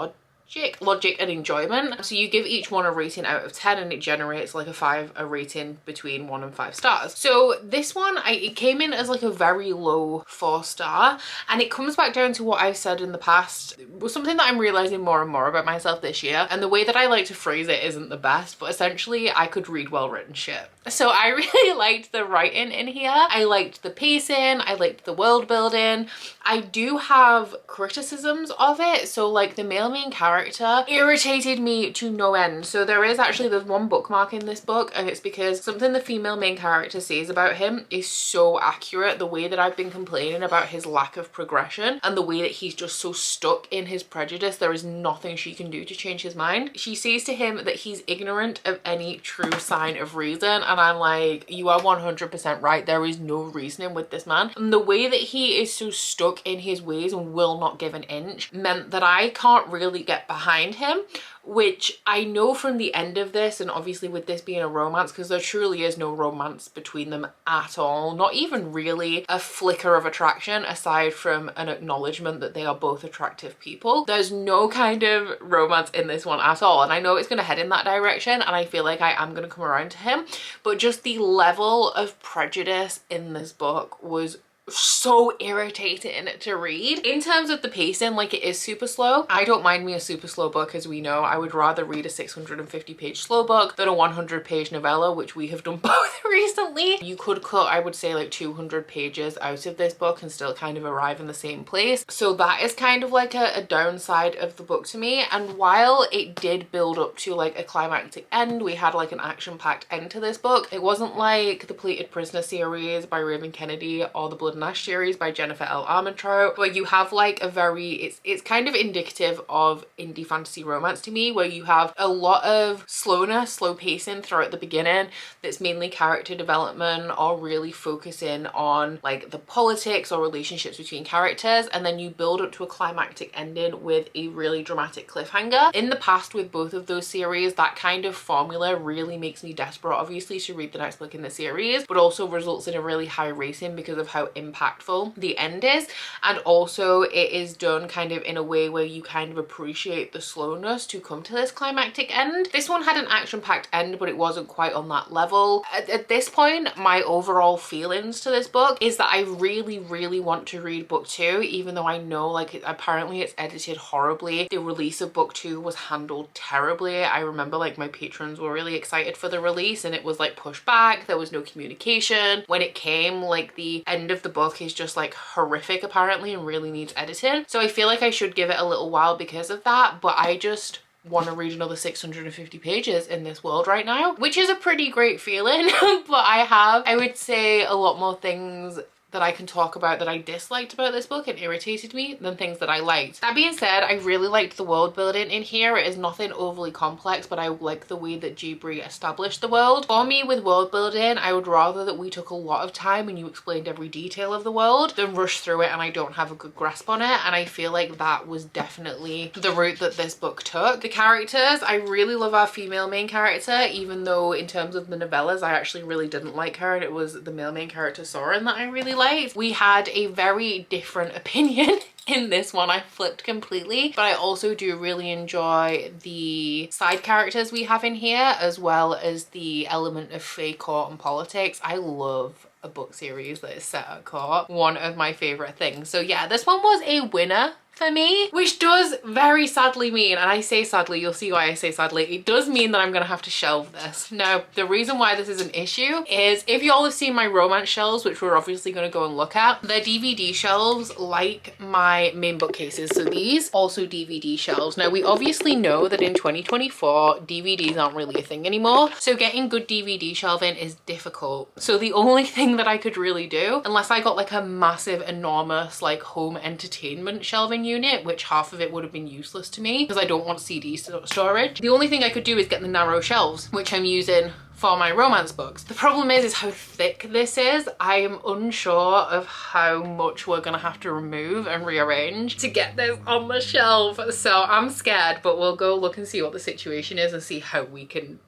logic and enjoyment. So you give each one a rating out of 10 and it generates like a rating between 1 and 5 stars. So this one, it came in as like a very low 4 star, and it comes back down to what I've said in the past. It was something that I'm realizing more and more about myself this year, and the way that I like to phrase it isn't the best, but essentially I could read well written shit. So I really liked the writing in here. I liked the pacing, I liked the world building. I do have criticisms of it. So like the male main character character irritated me to no end. So there's one bookmark in this book, and it's because something the female main character says about him is so accurate. The way that I've been complaining about his lack of progression and the way that he's just so stuck in his prejudice, there is nothing she can do to change his mind. She says to him that he's ignorant of any true sign of reason, and I'm like, you are 100% right. There is no reasoning with this man. And the way that he is so stuck in his ways and will not give an inch meant that I can't really get behind him, which I know from the end of this, and obviously with this being a romance, because there truly is no romance between them at all, not even really a flicker of attraction aside from an acknowledgement that they are both attractive people. There's no kind of romance in this one at all, and I know it's going to head in that direction, and I feel like I am going to come around to him, but just the level of prejudice in this book was so irritating to read. In terms of the pacing, like, it is super slow. I don't mind me a super slow book, as we know. I would rather read a 650 page slow book than a 100 page novella, which we have done both recently. You could cut, I would say, like 200 pages out of this book and still kind of arrive in the same place. So that is kind of like a downside of the book to me. And while it did build up to like a climactic end, we had like an action-packed end to this book. It wasn't like the Pleated Prisoner series by Raven Kennedy or the Blood and Ash series by Jennifer L. Armentrout, where you have like a very, it's kind of indicative of indie fantasy romance to me, where you have a lot of slowness, slow pacing throughout the beginning that's mainly character development or really focusing on like the politics or relationships between characters, and then you build up to a climactic ending with a really dramatic cliffhanger. In the past with both of those series, that kind of formula really makes me desperate, obviously, to read the next book in the series, but also results in a really high rating because of how impactful the end is. And also it is done kind of in a way where you kind of appreciate the slowness to come to this climactic end. This one had an action-packed end, but it wasn't quite on that level. At this point, my overall feelings to this book is that I really want to read book 2, even though I know like apparently it's edited horribly. The release of book 2 was handled terribly. I remember like my patrons were really excited for the release and it was like pushed back. There was no communication. When it came, like the end of the book is just like horrific apparently and really needs editing. So I feel like I should give it a little while because of that, but I just want to read another 650 pages in this world right now, which is a pretty great feeling. But I would say, a lot more things that I can talk about that I disliked about this book and irritated me than things that I liked. That being said, I really liked the world building in here. It is nothing overly complex, but I like the way that Bree established the world. For me, with world building, I would rather that we took a lot of time and you explained every detail of the world than rush through it and I don't have a good grasp on it. And I feel like that was definitely the route that this book took. The characters, I really love our female main character, even though in terms of the novellas, I actually really didn't like her, and it was the male main character Soren that I really liked. We had a very different opinion in this one. I flipped completely, but I also do really enjoy the side characters we have in here, as well as the element of fae court and politics. I love a book series that is set at court. One of my favorite things. So yeah, this one was a winner for me, which does very sadly mean, and I say sadly, you'll see why I say sadly, it does mean that I'm gonna have to shelve this. Now, the reason why this is an issue is if y'all have seen my romance shelves, which we're obviously gonna go and look at, they're DVD shelves like my main bookcases. So these also DVD shelves. Now, we obviously know that in 2024, DVDs aren't really a thing anymore. So getting good DVD shelving is difficult. So the only thing that I could really do, unless I got like a massive, enormous like home entertainment shelving unit, which half of it would have been useless to me because I don't want CD storage. The only thing I could do is get the narrow shelves, which I'm using for my romance books. The problem is how thick this is. I am unsure of how much we're gonna have to remove and rearrange to get this on the shelf. So I'm scared, but we'll go look and see what the situation is and see how we can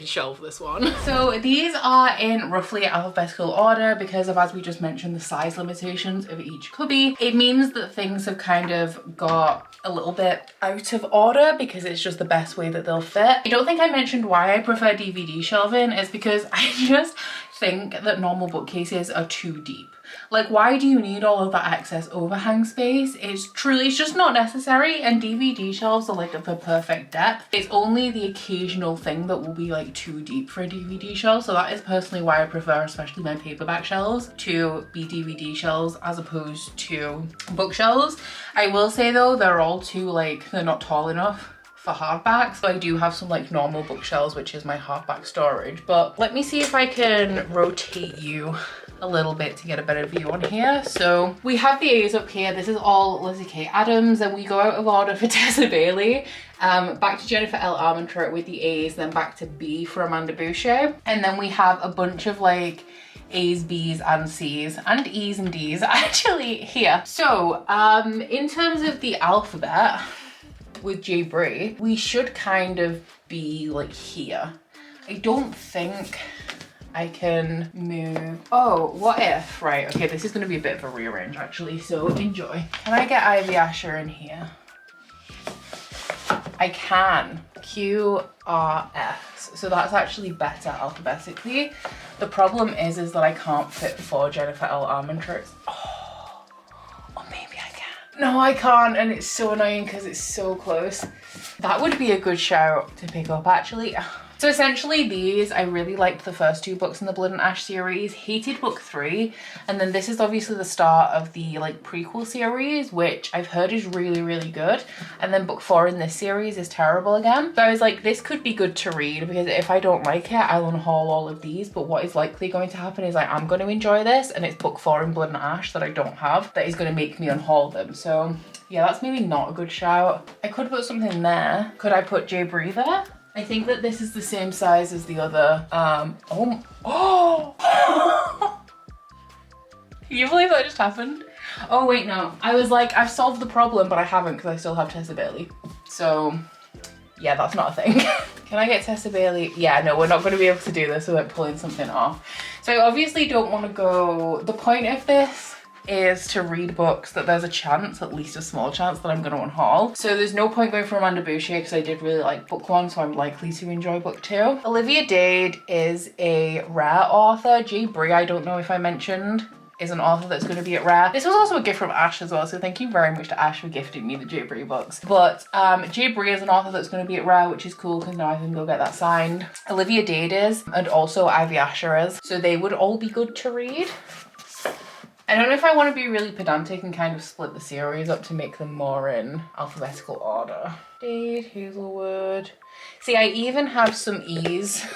shelve this one. So these are in roughly alphabetical order because of, as we just mentioned, the size limitations of each cubby. It means that things have kind of got a little bit out of order because it's just the best way that they'll fit. I don't think I mentioned why I prefer DVD shelving. Is because I just think that normal bookcases are too deep. Like, why do you need all of that excess overhang space? It's just not necessary, and DVD shelves are like the perfect depth. It's only the occasional thing that will be like too deep for a DVD shelf, so that is personally why I prefer, especially my paperback shelves, to be DVD shelves as opposed to bookshelves. I will say though, they're all too like, they're not tall enough for hardback. So I do have some like normal bookshelves, which is my hardback storage. But let me see if I can rotate you a little bit to get a better view on here. So we have the A's up here. This is all Lizzie K. Adams, and we go out of order for Tessa Bailey. Back to Jennifer L. Armentrout with the A's, then back to B for Amanda Boucher. And then we have a bunch of like A's, B's and C's and E's and D's actually here. So in terms of the alphabet with J. Bree, we should kind of be like here. I don't think I can move. Oh, what if? Right, okay, this is going to be a bit of a rearrange actually, so enjoy. Can I get Ivy Asher in here? I can. Q, R, S. So that's actually better alphabetically. The problem is that I can't fit 4 Jennifer L. Armentrout. Oh, or maybe I can. No, I can't, and it's so annoying because it's so close. That would be a good shout to pick up actually. So essentially these, I really liked the first 2 books in the Blood and Ash series, hated book 3, and then this is obviously the start of the like prequel series, which I've heard is really, really good. And then book 4 in this series is terrible again. So I was like, this could be good to read because if I don't like it, I'll unhaul all of these. But what is likely going to happen is I'm going to enjoy this, and it's book 4 in Blood and Ash that I don't have that is going to make me unhaul them. So yeah, that's maybe not a good shout. I could put something there. Could I put J. Bree there? I think that this is the same size as the other. Oh! Can you believe that just happened? Oh wait, no. I was like, I've solved the problem, but I haven't because I still have Tessa Bailey. So yeah, that's not a thing. Can I get Tessa Bailey? Yeah, no, we're not going to be able to do this without pulling something off. So I obviously don't want to go, the point of this is to read books that there's a chance, at least a small chance, that I'm going to unhaul. So there's no point going for Amanda Boucher because I did really like book 1, so I'm likely to enjoy book 2. Olivia Dade is a rare author. J. Bree, I don't know if I mentioned, is an author that's going to be at Rare. This was also a gift from Ash as well, so thank you very much to Ash for gifting me the J. Bree books. But J. Bree is an author that's going to be at Rare, which is cool because now I can go get that signed. Olivia Dade is, and also Ivy Asher is. So they would all be good to read. I don't know if I want to be really pedantic and kind of split the series up to make them more in alphabetical order. Dade, Hazelwood. See, I even have some E's.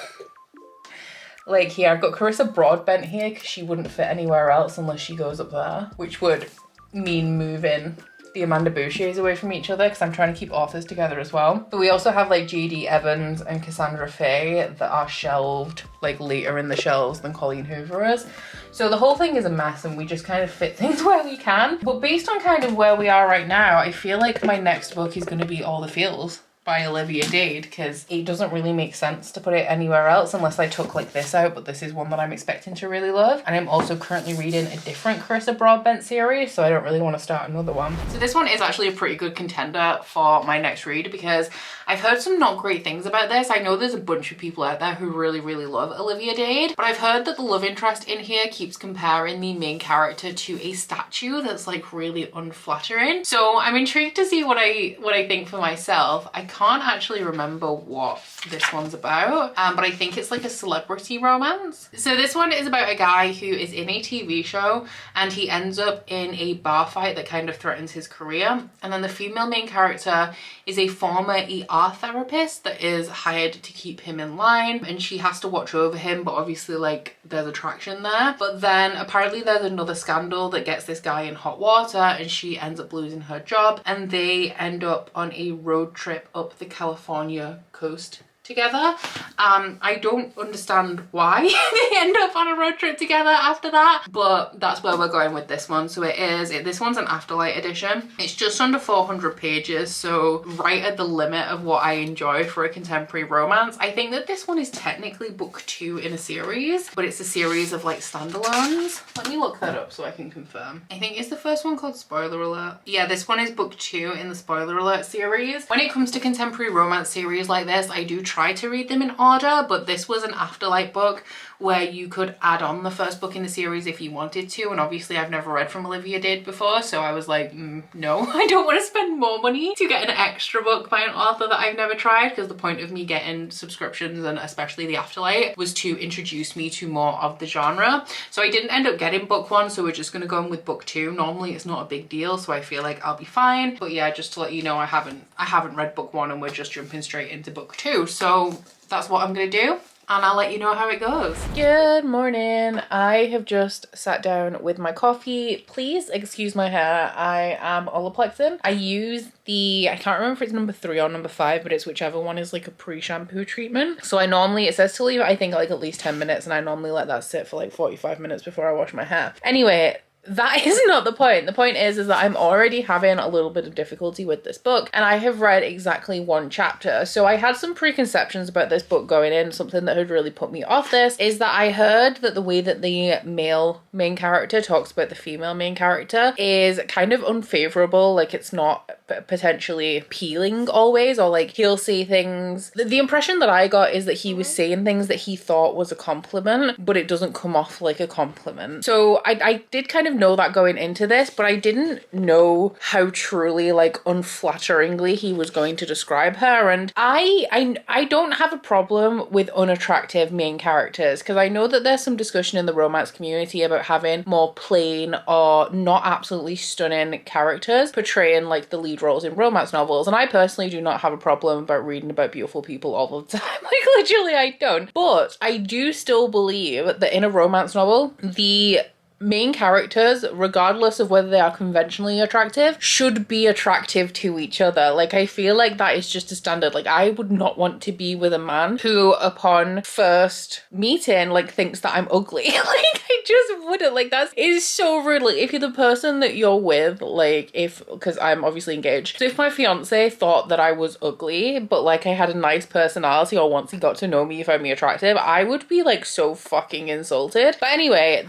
Like here, I've got Carissa Broadbent here because she wouldn't fit anywhere else unless she goes up there, which would mean moving the Amanda Bouchers away from each other because I'm trying to keep authors together as well. But we also have like J.D. Evans and Cassandra Fay that are shelved like later in the shelves than Colleen Hoover is. So the whole thing is a mess and we just kind of fit things where we can. But based on kind of where we are right now, I feel like my next book is going to be All the Feels by Olivia Dade because it doesn't really make sense to put it anywhere else unless I took like this out, but this is one that I'm expecting to really love. And I'm also currently reading a different Carissa Broadbent series, so I don't really want to start another one. So this one is actually a pretty good contender for my next read because I've heard some not great things about this. I know there's a bunch of people out there who really, really love Olivia Dade, but I've heard that the love interest in here keeps comparing the main character to a statue that's like really unflattering. So I'm intrigued to see what I think for myself. I can't actually remember what this one's about, but I think it's like a celebrity romance. So this one is about a guy who is in a TV show and he ends up in a bar fight that kind of threatens his career. And then the female main character is a former ER therapist that is hired to keep him in line, and she has to watch over him, but obviously like there's attraction there. But then apparently there's another scandal that gets this guy in hot water and she ends up losing her job, and they end up on a road trip up the California coast together. I don't understand why they end up on a road trip together after that, but that's where we're going with this one. So this one's an Afterlight edition. It's just under 400 pages, so right at the limit of what I enjoy for a contemporary romance. I think that this one is technically book 2 in a series, but it's a series of like standalones. Let me look that up so I can confirm. I think is the first one called Spoiler Alert? Yeah, this one is book 2 in the Spoiler Alert series. When it comes to contemporary romance series like this, I do try tried to read them in order, but this was an Afterlight book where you could add on the first book in the series if you wanted to, and obviously I've never read from Olivia Dade before, so I was like, no, I don't want to spend more money to get an extra book by an author that I've never tried, because the point of me getting subscriptions, and especially the Afterlight, was to introduce me to more of the genre. So I didn't end up getting book 1, so we're just going to go in with book 2. Normally it's not a big deal, so I feel like I'll be fine. But yeah, just to let you know, I haven't read book 1 and we're just jumping straight into book 2. So that's what I'm going to do, and I'll let you know how it goes. Good morning. I have just sat down with my coffee. Please excuse my hair. I am Olaplexing. I use I can't remember if it's number 3 or number 5, but it's whichever one is like a pre-shampoo treatment. So it says to leave, I think, like at least 10 minutes, and I normally let that sit for like 45 minutes before I wash my hair. Anyway, that is not the point. The point is that I'm already having a little bit of difficulty with this book, and I have read exactly 1 chapter. So I had some preconceptions about this book going in. Something that had really put me off this is that I heard that the way that the male main character talks about the female main character is kind of unfavorable. Like, it's not potentially appealing always, or like he'll say things. The impression that I got is that he was saying things that he thought was a compliment, but it doesn't come off like a compliment. So I did kind of know that going into this, but I didn't know how truly like unflatteringly he was going to describe her. And I don't have a problem with unattractive main characters, because I know that there's some discussion in the romance community about having more plain or not absolutely stunning characters portraying like the lead roles in romance novels, and I personally do not have a problem about reading about beautiful people all the time. Like, literally I don't. But I do still believe that in a romance novel, the main characters, regardless of whether they are conventionally attractive, should be attractive to each other. Like, I feel like that is just a standard. Like, I would not want to be with a man who upon first meeting like thinks that I'm ugly. Like, I just wouldn't. Like, that is so rude. Like, if you're the person that you're with, like, because I'm obviously engaged, so if my fiance thought that I was ugly but like I had a nice personality, or once he got to know me, he found me attractive, I would be like so fucking insulted. But anyway,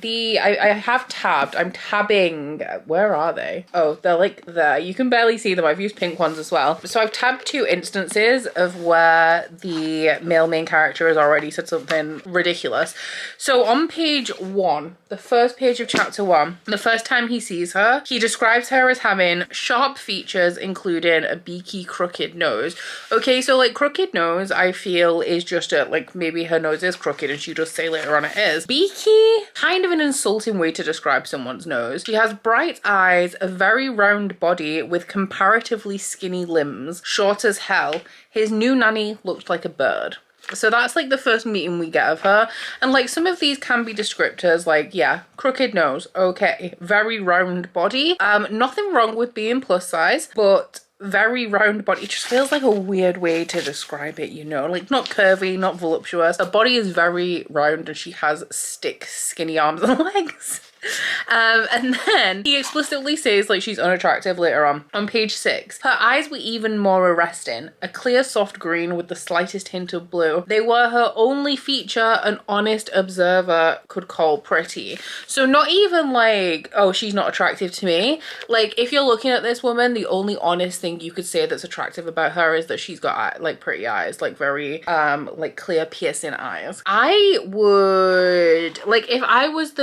I'm tabbing. Where are they? Oh, they're like there. You can barely see them. I've used pink ones as well. So I've tabbed 2 instances of where the male main character has already said something ridiculous. So on page 1, the first page of chapter 1, the first time he sees her, he describes her as having sharp features, including a beaky, crooked nose. Okay, so like crooked nose, I feel is just like maybe her nose is crooked and she does say later on it is. Beaky, kind of an insulting way to describe someone's nose. She has bright eyes, a very round body with comparatively skinny limbs, short as hell. His new nanny looked like a bird. So that's like the first meeting we get of her. And like some of these can be descriptors, like, yeah, crooked nose, okay, very round body. Nothing wrong with being plus size, but very round body. It just feels like a weird way to describe it, you know, like not curvy, not voluptuous. Her body is very round and she has skinny arms and legs. And then he explicitly says like she's unattractive later on page 6. Her eyes were even more arresting, a clear soft green with the slightest hint of blue. They were her only feature an honest observer could call pretty. So not even like, oh, she's not attractive to me. Like, if you're looking at this woman, the only honest thing you could say that's attractive about her is that she's got like pretty eyes, like very like clear piercing eyes. I would like, if I was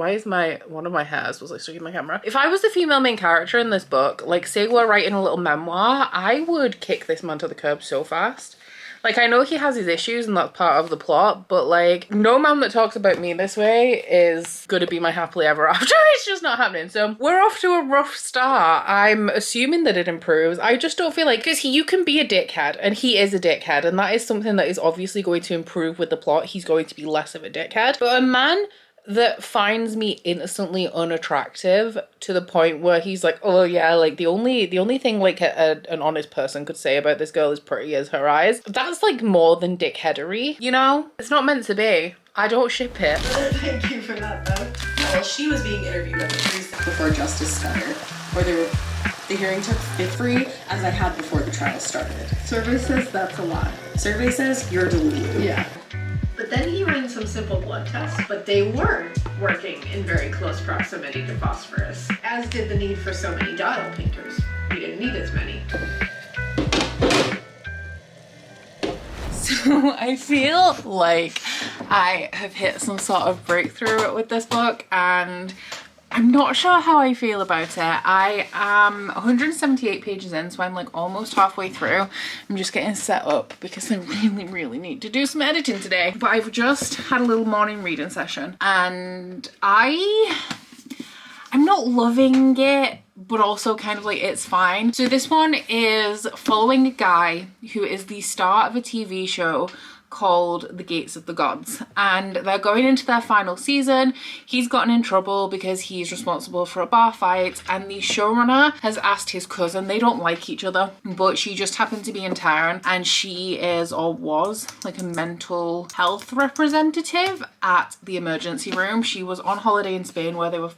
why is one of my hairs was like stuck in my camera. If I was the female main character in this book, like say we're writing a little memoir, I would kick this man to the curb so fast. Like, I know he has his issues and that's part of the plot, but like no man that talks about me this way is gonna be my happily ever after. It's just not happening. So we're off to a rough start. I'm assuming that it improves. I just don't feel like, because you can be a dickhead, and he is a dickhead, and that is something that is obviously going to improve with the plot. He's going to be less of a dickhead. But a man that finds me instantly unattractive to the point where he's like, oh yeah, like the only thing like an honest person could say about this girl is pretty as her eyes, that's like more than dickheadery, you know? It's not meant to be. I don't ship it. Thank you for that, though. Well, she was being interviewed at the precinct before Justice started, where the hearing took free, as I had before the trial started. Survey says that's a lie. Survey says you're deluded. Yeah. But then he ran some simple blood tests, but they weren't working in very close proximity to phosphorus, as did the need for so many dial painters. He didn't need as many. So I feel like I have hit some sort of breakthrough with this book, and I'm not sure how I feel about it. I am 178 pages in, so I'm like almost halfway through. I'm just getting set up because I really need to do some editing today. But I've just had a little morning reading session, and I'm not loving it, but also kind of like it's fine. So this one is following a guy who is the star of a TV show called The Gates of the Gods, and they're going into their final season. He's gotten in trouble because he's responsible for a bar fight, and the showrunner has asked his cousin, they don't like each other, but she just happened to be in town, and she is or was like a mental health representative at the emergency room. She was on holiday in Spain where they were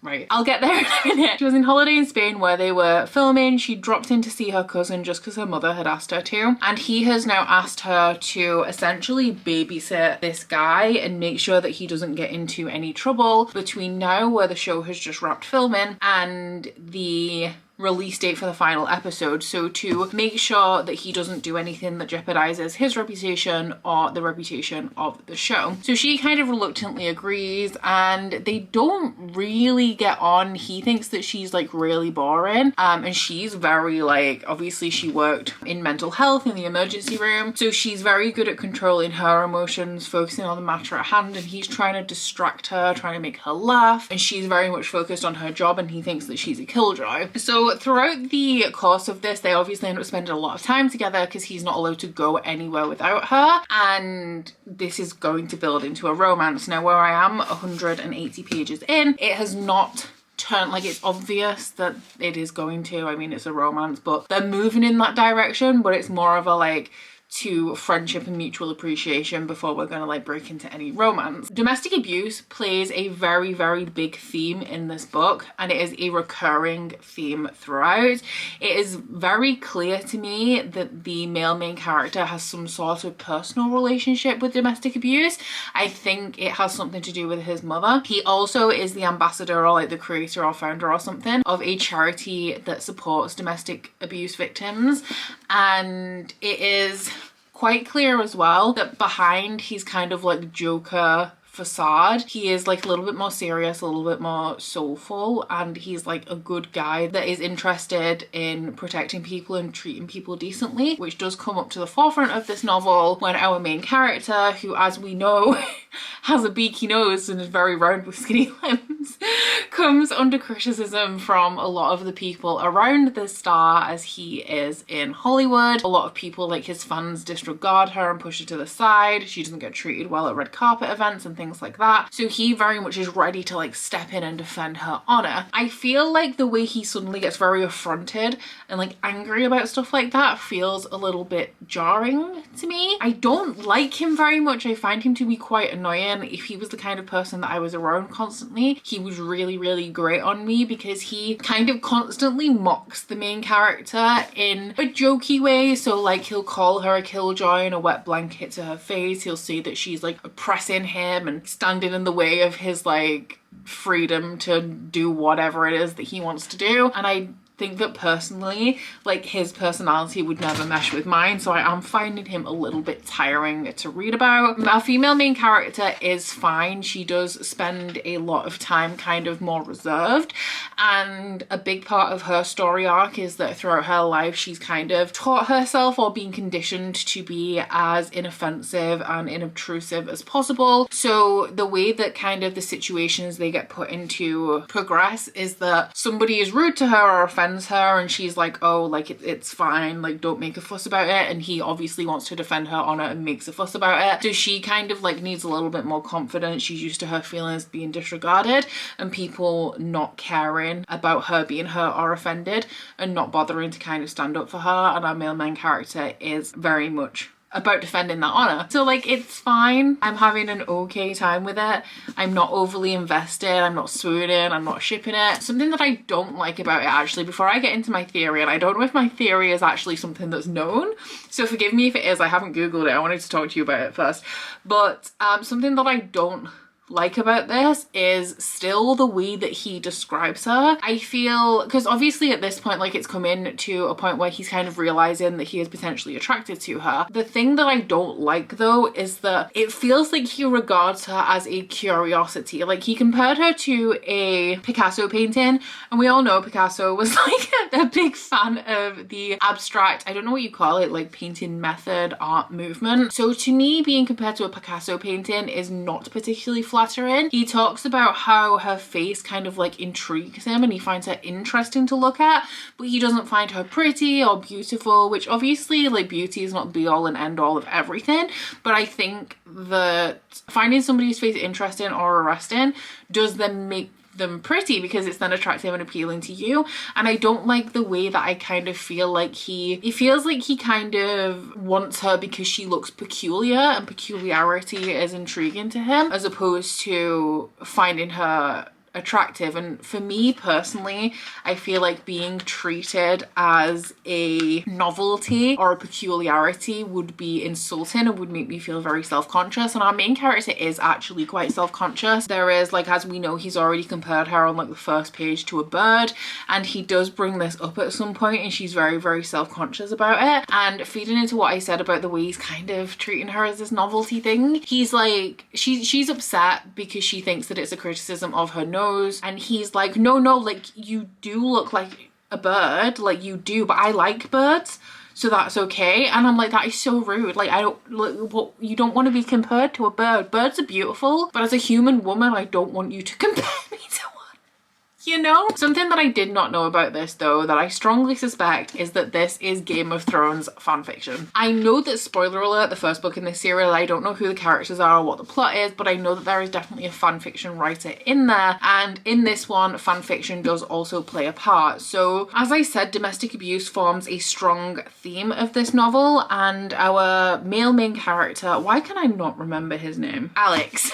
Right, I'll get there in a minute. She was in holiday in Spain where they were filming. She dropped in to see her cousin just because her mother had asked her to. And he has now asked her to essentially babysit this guy and make sure that he doesn't get into any trouble between now, where the show has just wrapped filming, and the release date for the final episode. So to make sure that he doesn't do anything that jeopardizes his reputation or the reputation of the show. So she kind of reluctantly agrees, and they don't really get on. He thinks that she's like really boring, and she's very like, obviously she worked in mental health in the emergency room, so she's very good at controlling her emotions, focusing on the matter at hand, and he's trying to distract her, trying to make her laugh, and she's very much focused on her job, and he thinks that she's a killjoy. So throughout the course of this, they obviously end up spending a lot of time together because he's not allowed to go anywhere without her, and this is going to build into a romance. Now, where I am 180 pages in, it has not turned, like, it's obvious that it is going to. I mean, it's a romance, but they're moving in that direction, but it's more of a like to friendship and mutual appreciation before we're gonna like break into any romance. Domestic abuse plays a very big theme in this book, and it is a recurring theme throughout. It is very clear to me that the male main character has some sort of personal relationship with domestic abuse. I think it has something to do with his mother. He also is the ambassador or like the creator or founder or something of a charity that supports domestic abuse victims, and it is quite clear as well that behind his kind of like Joker facade, he is like a little bit more serious, a little bit more soulful, and he's like a good guy that is interested in protecting people and treating people decently, which does come up to the forefront of this novel when our main character, who as we know has a beaky nose and is very round with skinny limbs, comes under criticism from a lot of the people around the star as he is in Hollywood. A lot of people, like his fans, disregard her and push her to the side. She doesn't get treated well at red carpet events and things like that. So he very much is ready to like step in and defend her honor. I feel like the way he suddenly gets very affronted and like angry about stuff like that feels a little bit jarring to me. I don't like him very much. I find him to be quite annoying. If he was the kind of person that I was around constantly, he was really great on me, because he kind of constantly mocks the main character in a jokey way. So like he'll call her a killjoy and a wet blanket to her face. He'll say that she's like oppressing him and standing in the way of his like freedom to do whatever it is that he wants to do. And I think that personally, like, his personality would never mesh with mine, so I am finding him a little bit tiring to read about. Our female main character is fine. She does spend a lot of time kind of more reserved, and a big part of her story arc is that throughout her life she's kind of taught herself or been conditioned to be as inoffensive and inobtrusive as possible. So the way that kind of the situations they get put into progress is that somebody is rude to her or offends her, and she's like, oh, like it's fine, like don't make a fuss about it, and he obviously wants to defend her honor and makes a fuss about it. So she kind of like needs a little bit more confidence. She's used to her feelings being disregarded and people not caring about her being hurt or offended and not bothering to kind of stand up for her, and our male main character is very much about defending that honor. So like, it's fine. I'm having an okay time with it. I'm not overly invested. I'm not swooning. I'm not shipping it. Something that I don't like about it, actually, before I get into my theory, and I don't know if my theory is actually something that's known, so forgive me if it is. I haven't googled it. I wanted to talk to you about it first. But something that I don't like about this is still the way that he describes her. I feel, because obviously at this point, like, it's come in to a point where he's kind of realizing that he is potentially attracted to her. The thing that I don't like though is that it feels like he regards her as a curiosity. Like, he compared her to a Picasso painting, and we all know Picasso was like a big fan of the abstract, I don't know what you call it, like painting method art movement. So to me, being compared to a Picasso painting is not particularly flattering. He talks about how her face kind of like intrigues him and he finds her interesting to look at, but he doesn't find her pretty or beautiful, which obviously, like, beauty is not be all and end all of everything, but I think that finding somebody's face interesting or arresting does then make them pretty, because it's then attractive and appealing to you. And I don't like the way that I kind of feel like it feels like he kind of wants her because she looks peculiar and peculiarity is intriguing to him, as opposed to finding her attractive. And for me personally, I feel like being treated as a novelty or a peculiarity would be insulting and would make me feel very self-conscious, and our main character is actually quite self-conscious. There is, like, as we know, he's already compared her on like the first page to a bird, and he does bring this up at some point, and she's very, very self-conscious about it. And feeding into what I said about the way he's kind of treating her as this novelty thing, he's like, she's upset because she thinks that it's a criticism of her nose, and he's like, no, like, you do look like a bird, like, you do, but I like birds, so that's okay. And I'm like, that is so rude. Like, I don't, like, what, you don't want to be compared to a bird. Birds are beautiful, but as a human woman, I don't want you to compare me to one. You know? Something that I did not know about this though, that I strongly suspect, is that this is Game of Thrones fanfiction. I know that, spoiler alert, the first book in this serial, I don't know who the characters are or what the plot is, but I know that there is definitely a fanfiction writer in there, and in this one, fanfiction does also play a part. So as I said, domestic abuse forms a strong theme of this novel, and our male main character, why can I not remember his name? Alex.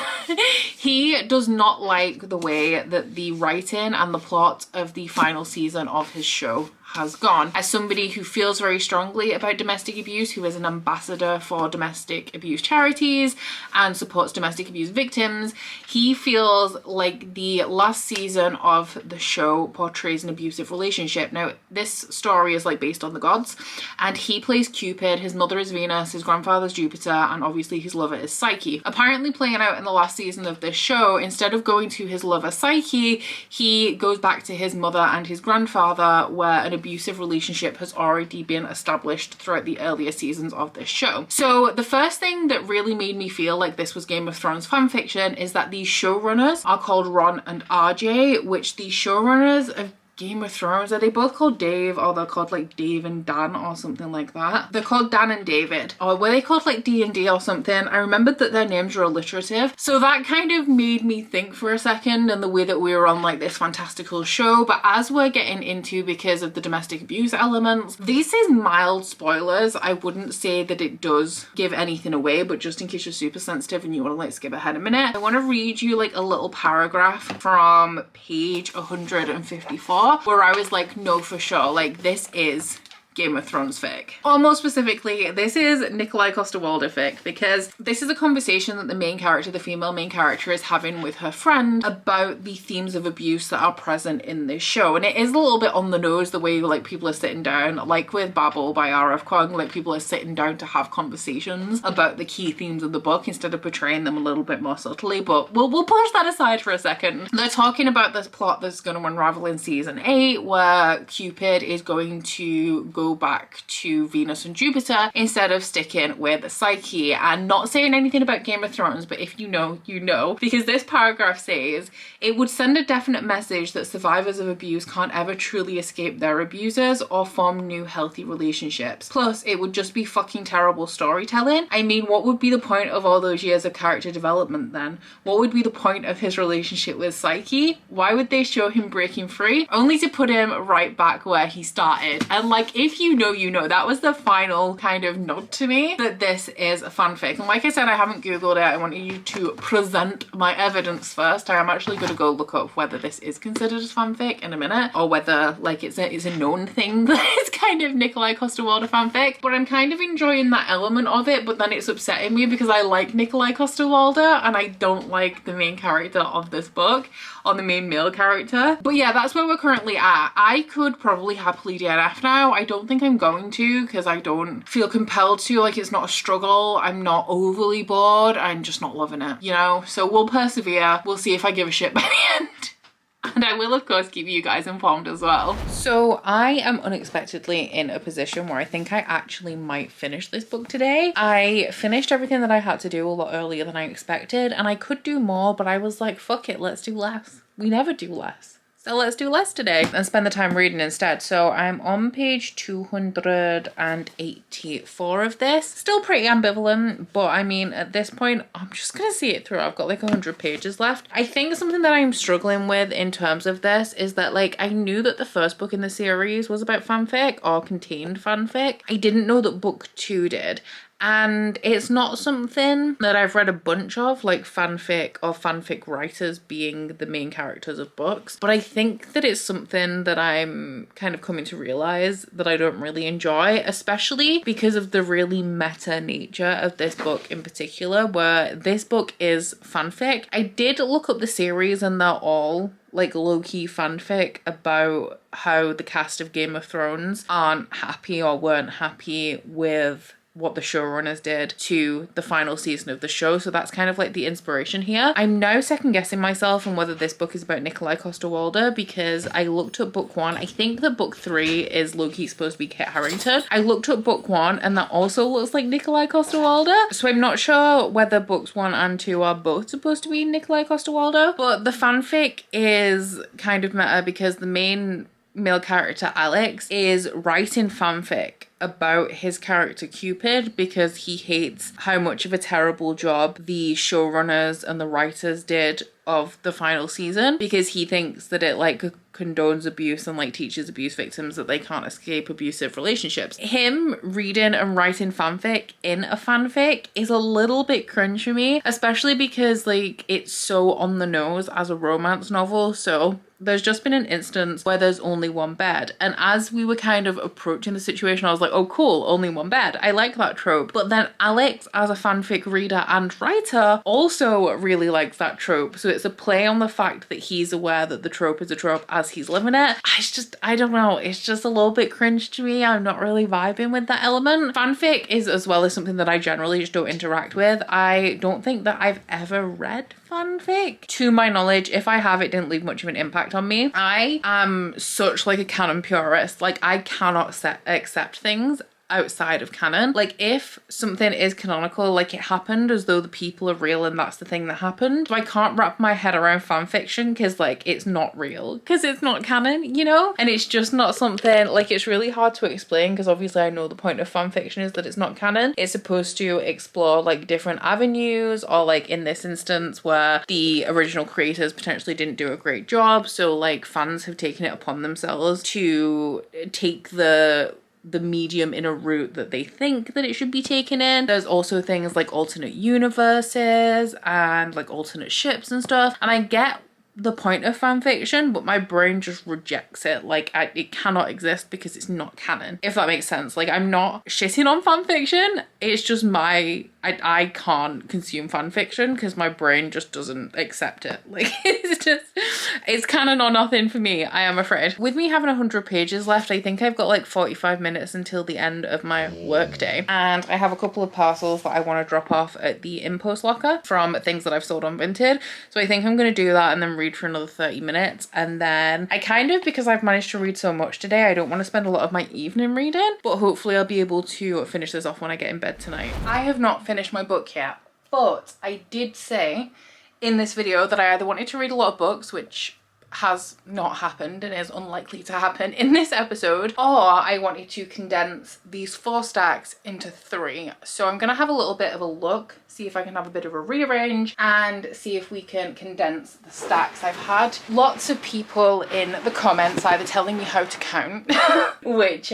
He does not like the way that the writing and the plot of the final season of his show has gone. As somebody who feels very strongly about domestic abuse, who is an ambassador for domestic abuse charities and supports domestic abuse victims, he feels like the last season of the show portrays an abusive relationship. Now, this story is like based on the gods, and he plays Cupid, his mother is Venus, his grandfather's Jupiter, and obviously his lover is Psyche. Apparently playing out in the last season of this show, instead of going to his lover Psyche, he goes back to his mother and his grandfather, where an abusive relationship has already been established throughout the earlier seasons of this show. So the first thing that really made me feel like this was Game of Thrones fanfiction is that these showrunners are called Ron and RJ, which the showrunners of Game of Thrones, are they both called Dave, or they're called like Dave and Dan or something like that? They're called Dan and David, or were they called like D&D or something? I remembered that their names were alliterative, so that kind of made me think for a second, and the way that we were on like this fantastical show. But as we're getting into, because of the domestic abuse elements, this is mild spoilers. I wouldn't say that it does give anything away, but just in case you're super sensitive and you want to like skip ahead a minute, I want to read you like a little paragraph from page 154 where I was like, no, for sure, like, this is Game of Thrones fic. Or more specifically, this is Nikolai Coster-Waldau fic, because this is a conversation that the main character, the female main character, is having with her friend about the themes of abuse that are present in this show. And it is a little bit on the nose, the way like people are sitting down, like with Babel by R.F. Kuang, like people are sitting down to have conversations about the key themes of the book instead of portraying them a little bit more subtly, but we'll push that aside for a second. They're talking about this plot that's going to unravel in season 8, where Cupid is going to go back to Venus and Jupiter instead of sticking with Psyche. And not saying anything about Game of Thrones, but if you know, you know, because this paragraph says, it would send a definite message that survivors of abuse can't ever truly escape their abusers or form new healthy relationships. Plus, it would just be fucking terrible storytelling. I mean, what would be the point of all those years of character development then? What would be the point of his relationship with Psyche? Why would they show him breaking free? Only to put him right back where he started. And like, if if you know, you know. That was the final kind of nod to me that this is a fanfic. And like I said, I haven't Googled it. I wanted you to present my evidence first. I am actually going to go look up whether this is considered as fanfic in a minute, or whether like it's a known thing that it's kind of Nikolai Coster-Waldau fanfic. But I'm kind of enjoying that element of it, but then it's upsetting me because I like Nikolai Coster-Waldau and I don't like the main character of this book, or the main male character. But yeah, that's where we're currently at. I could probably happily DNF now. I don't think I'm going to, because I don't feel compelled to. Like, it's not a struggle. I'm not overly bored. I'm just not loving it, you know? So we'll persevere. We'll see if I give a shit by the end. And I will, of course, keep you guys informed as well. So I am unexpectedly in a position where I think I actually might finish this book today. I finished everything that I had to do a lot earlier than I expected, and I could do more, but I was like, fuck it, let's do less. We never do less. So let's do less today and spend the time reading instead. So I'm on page 284 of this. Still pretty ambivalent, but I mean, at this point, I'm just gonna see it through. I've got like 100 pages left. I think something that I'm struggling with in terms of this is that, like, I knew that the first book in the series was about fanfic or contained fanfic. I didn't know that book 2 did. And it's not something that I've read a bunch of, like fanfic or fanfic writers being the main characters of books. But I think that it's something that I'm kind of coming to realize that I don't really enjoy, especially because of the really meta nature of this book in particular, where this book is fanfic. I did look up the series and they're all like low-key fanfic about how the cast of Game of Thrones aren't happy or weren't happy with what the showrunners did to the final season of the show. So that's kind of like the inspiration here. I'm now second guessing myself on whether this book is about Nikolai Coster-Waldau, because I looked at book 1. I think that book 3 is low-key supposed to be Kit Harington. I looked at book 1 and that also looks like Nikolai Coster-Waldau. So I'm not sure whether books 1 and 2 are both supposed to be Nikolai Coster-Waldau. But the fanfic is kind of meta because the main male character, Alex, is writing fanfic about his character Cupid because he hates how much of a terrible job the showrunners and the writers did of the final season, because he thinks that it like condones abuse and like teaches abuse victims that they can't escape abusive relationships. Him reading and writing fanfic in a fanfic is a little bit cringe for me, especially because like it's so on the nose as a romance novel. So there's just been an instance where there's only one bed, and as we were kind of approaching the situation, I was like, oh cool, only one bed. I like that trope. But then Alex, as a fanfic reader and writer, also really likes that trope. So it's a play on the fact that he's aware that the trope is a trope as he's living it. I don't know, it's just a little bit cringe to me. I'm not really vibing with that element. Fanfic is as well as something that I generally just don't interact with. I don't think that I've ever read fanfic. To my knowledge, if I have, it didn't leave much of an impact on me. I am such like a canon purist. Like, I cannot accept things outside of canon. Like, if something is canonical, like it happened as though the people are real and that's the thing that happened, so I can't wrap my head around fan fiction because like it's not real, because it's not canon, you know? And it's just not something, like, it's really hard to explain because obviously I know the point of fan fiction is that it's not canon. It's supposed to explore like different avenues, or like in this instance where the original creators potentially didn't do a great job, so like fans have taken it upon themselves to take the medium in a route that they think that it should be taken in. There's also things like alternate universes and like alternate ships and stuff, and I get the point of fan fiction, but my brain just rejects it. Like, it cannot exist because it's not canon, if that makes sense. Like, I'm not shitting on fan fiction, it's just I can't consume fan fiction because my brain just doesn't accept it. Like, it's canon or nothing for me, I am afraid. With me having 100 pages left, I think I've got like 45 minutes until the end of my work day, and I have a couple of parcels that I want to drop off at the in-post locker from things that I've sold on Vinted. So I think I'm going to do that and then read for another 30 minutes, and then I kind of, because I've managed to read so much today, I don't want to spend a lot of my evening reading, but hopefully I'll be able to finish this off when I get in bed tonight. I have not finished my book yet, but I did say in this video that I either wanted to read a lot of books, which has not happened and is unlikely to happen in this episode, or I wanted to condense these 4 stacks into 3. So I'm gonna have a little bit of a look, see if I can have a bit of a rearrange and see if we can condense the stacks. I've had lots of people in the comments either telling me how to count, which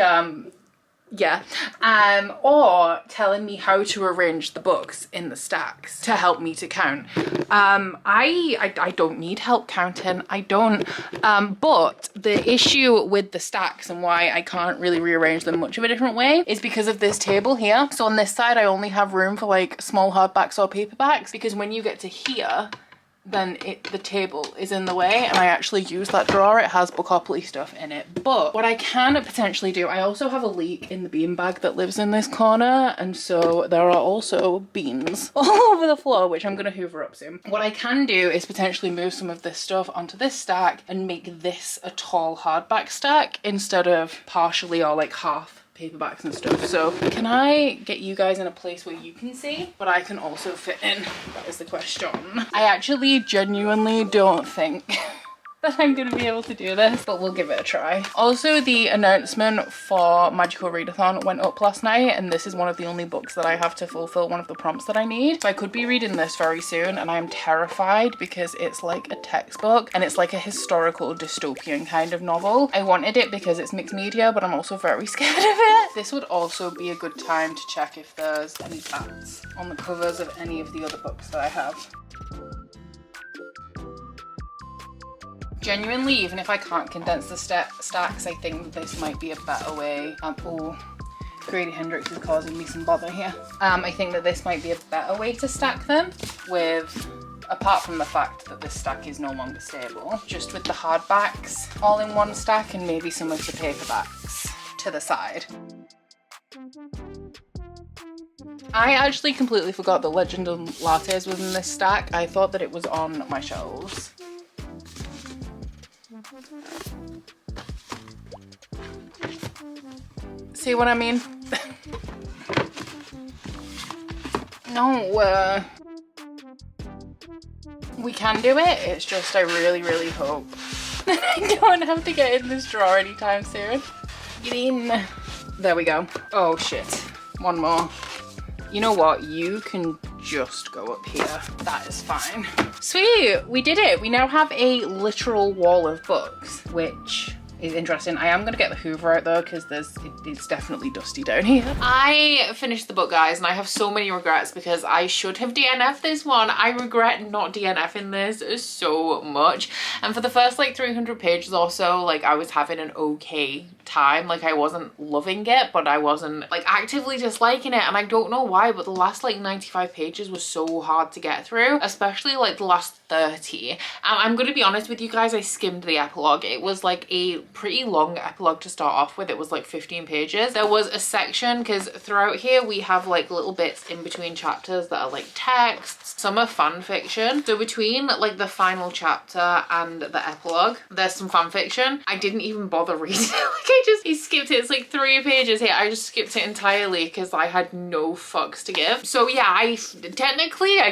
Yeah. Or telling me how to arrange the books in the stacks to help me to count. I don't need help counting. I don't. But the issue with the stacks and why I can't really rearrange them much of a different way is because of this table here. So on this side, I only have room for like small hardbacks or paperbacks, because when you get to here, then the table is in the way, and I actually use that drawer. It has Bookopoly stuff in it. But what I can potentially do, I also have a leak in the beanbag that lives in this corner, and so there are also beans all over the floor, which I'm gonna hoover up soon. What I can do is potentially move some of this stuff onto this stack and make this a tall hardback stack instead of partially or like half paperbacks and stuff. So can I get you guys in a place where you can see, but I can also fit in? That is the question. I actually genuinely don't think that I'm gonna be able to do this, but we'll give it a try. Also, the announcement for Magical Readathon went up last night, and this is one of the only books that I have to fulfill one of the prompts that I need. So I could be reading this very soon, and I am terrified because it's like a textbook and it's like a historical dystopian kind of novel. I wanted it because it's mixed media, but I'm also very scared of it. This would also be a good time to check if there's any bats on the covers of any of the other books that I have. Genuinely, even if I can't condense the stacks, I think that this might be a better way. Oh, Grady Hendrix is causing me some bother here. I think that this might be a better way to stack them with, apart from the fact that this stack is no longer stable, just with the hardbacks all in one stack and maybe some of the paperbacks to the side. I actually completely forgot that Legend of Lattes was in this stack. I thought that it was on my shelves. See what I mean? No, we can do it. It's just I really, really hope that I don't have to get in this drawer anytime soon. Get in. There we go. Oh shit. One more. You know what? You can just go up here. That is fine. Sweet, we did it. We now have a literal wall of books, which is interesting. I am gonna get the Hoover out though, because it's definitely dusty down here. I finished the book, guys, and I have so many regrets because I should have DNF'd this one. I regret not DNFing this so much. And for the first like 300 pages or so, like I was having an okay time. Like I wasn't loving it, but I wasn't like actively disliking it, and I don't know why, but the last like 95 pages was so hard to get through, especially like the last 30. I'm gonna be honest with you guys, I skimmed the epilogue. It was like a pretty long epilogue to start off with. It was like 15 pages. There was a section, because throughout here we have like little bits in between chapters that are like texts. Some are fan fiction. So between like the final chapter and the epilogue, there's some fan fiction. I didn't even bother reading it. Like I skipped it. It's like 3 pages here. I just skipped it entirely because I had no fucks to give. So yeah, I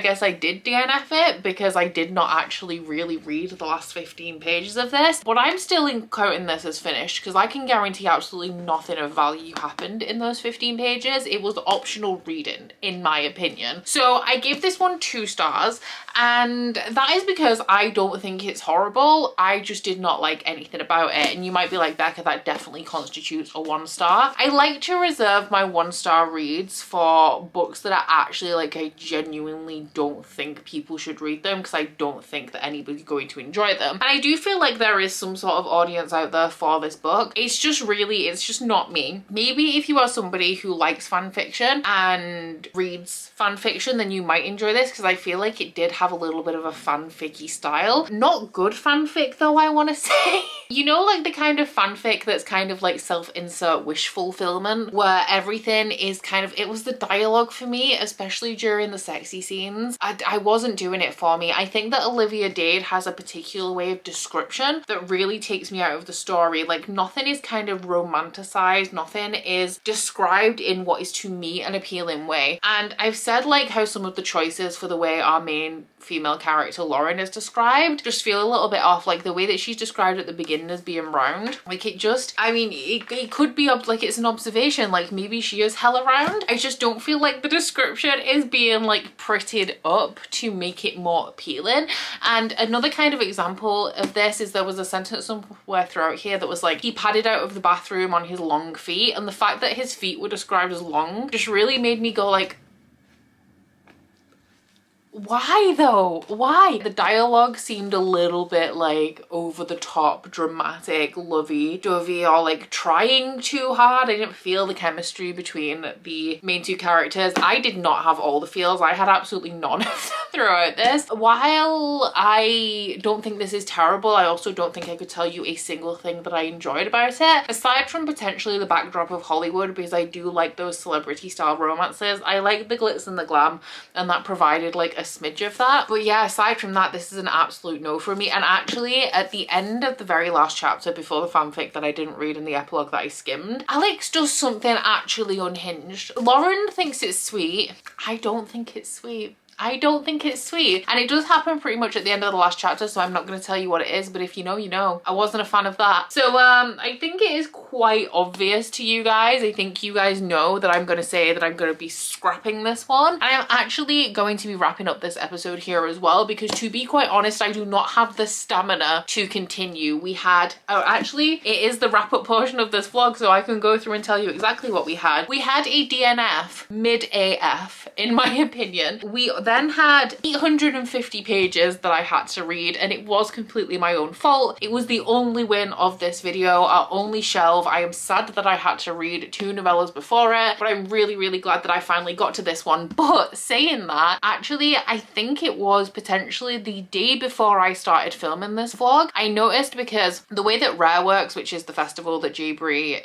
guess I did DNF it because I did not actually really read the last 15 pages of this, but I'm still counting this as finished because I can guarantee absolutely nothing of value happened in those 15 pages. It was optional reading, in my opinion. So I gave this one 2 stars, and that is because I don't think it's horrible. I just did not like anything about it. And you might be like, Becca, that definitely constitutes a 1 star. I like to reserve my 1-star reads for books that are actually like I genuinely don't think people should read them, because I don't think that anybody's going to enjoy them. And I do feel like there is some sort of audience out there for this book. It's just not me. Maybe if you are somebody who likes fan fiction and reads fan fiction, then you might enjoy this, because I feel like it did have a little bit of a fanficky style. Not good fanfic though, I want to say. You know, like the kind of fanfic that's kind of like self-insert wish fulfillment, where everything is kind of, it was the dialogue for me, especially during the sexy scenes. I wasn't doing it for me. I think that Olivia Dade has a particular way of description that really takes me out of the story. Like nothing is kind of romanticized, nothing is described in what is to me an appealing way. And I've said like how some of the choices for the way our main female character Lauren is described just feel a little bit off. Like the way that she's described at the beginning as being round, like it just, I mean, it could be like it's an observation, like maybe she is hella round. I just don't feel like the description is being like prettied up to make it more appealing. And another kind of example of this is there was a sentence somewhere throughout here that was like, he padded out of the bathroom on his long feet, and the fact that his feet were described as long just really made me go like, why though? Why? The dialogue seemed a little bit like over the top, dramatic, lovey-dovey, or like trying too hard. I didn't feel the chemistry between the main two characters. I did not have all the feels. I had absolutely none of them throughout this. While I don't think this is terrible, I also don't think I could tell you a single thing that I enjoyed about it. Aside from potentially the backdrop of Hollywood, because I do like those celebrity style romances. I like the glitz and the glam, and that provided like a smidge of that. But yeah, aside from that, this is an absolute no for me. And actually at the end of the very last chapter before the fanfic that I didn't read and the epilogue that I skimmed, Alex does something actually unhinged. Lauren thinks it's sweet. I don't think it's sweet. I don't think it's sweet. And it does happen pretty much at the end of the last chapter, so I'm not going to tell you what it is, but if you know, you know. I wasn't a fan of that. So I think it is quite obvious to you guys. I think you guys know that I'm going to say that I'm going to be scrapping this one. And I'm actually going to be wrapping up this episode here as well, because to be quite honest, I do not have the stamina to continue. We had, oh actually it is the wrap up portion of this vlog, so I can go through and tell you exactly what we had. We had a DNF mid AF, in my opinion. We then had 850 pages that I had to read, and it was completely my own fault. It was the only win of this video, our only shelve. I am sad that I had to read 2 novellas before it, but I'm really, really glad that I finally got to this one. But saying that, actually, I think it was potentially the day before I started filming this vlog, I noticed, because the way that Rare works, which is the festival that Bree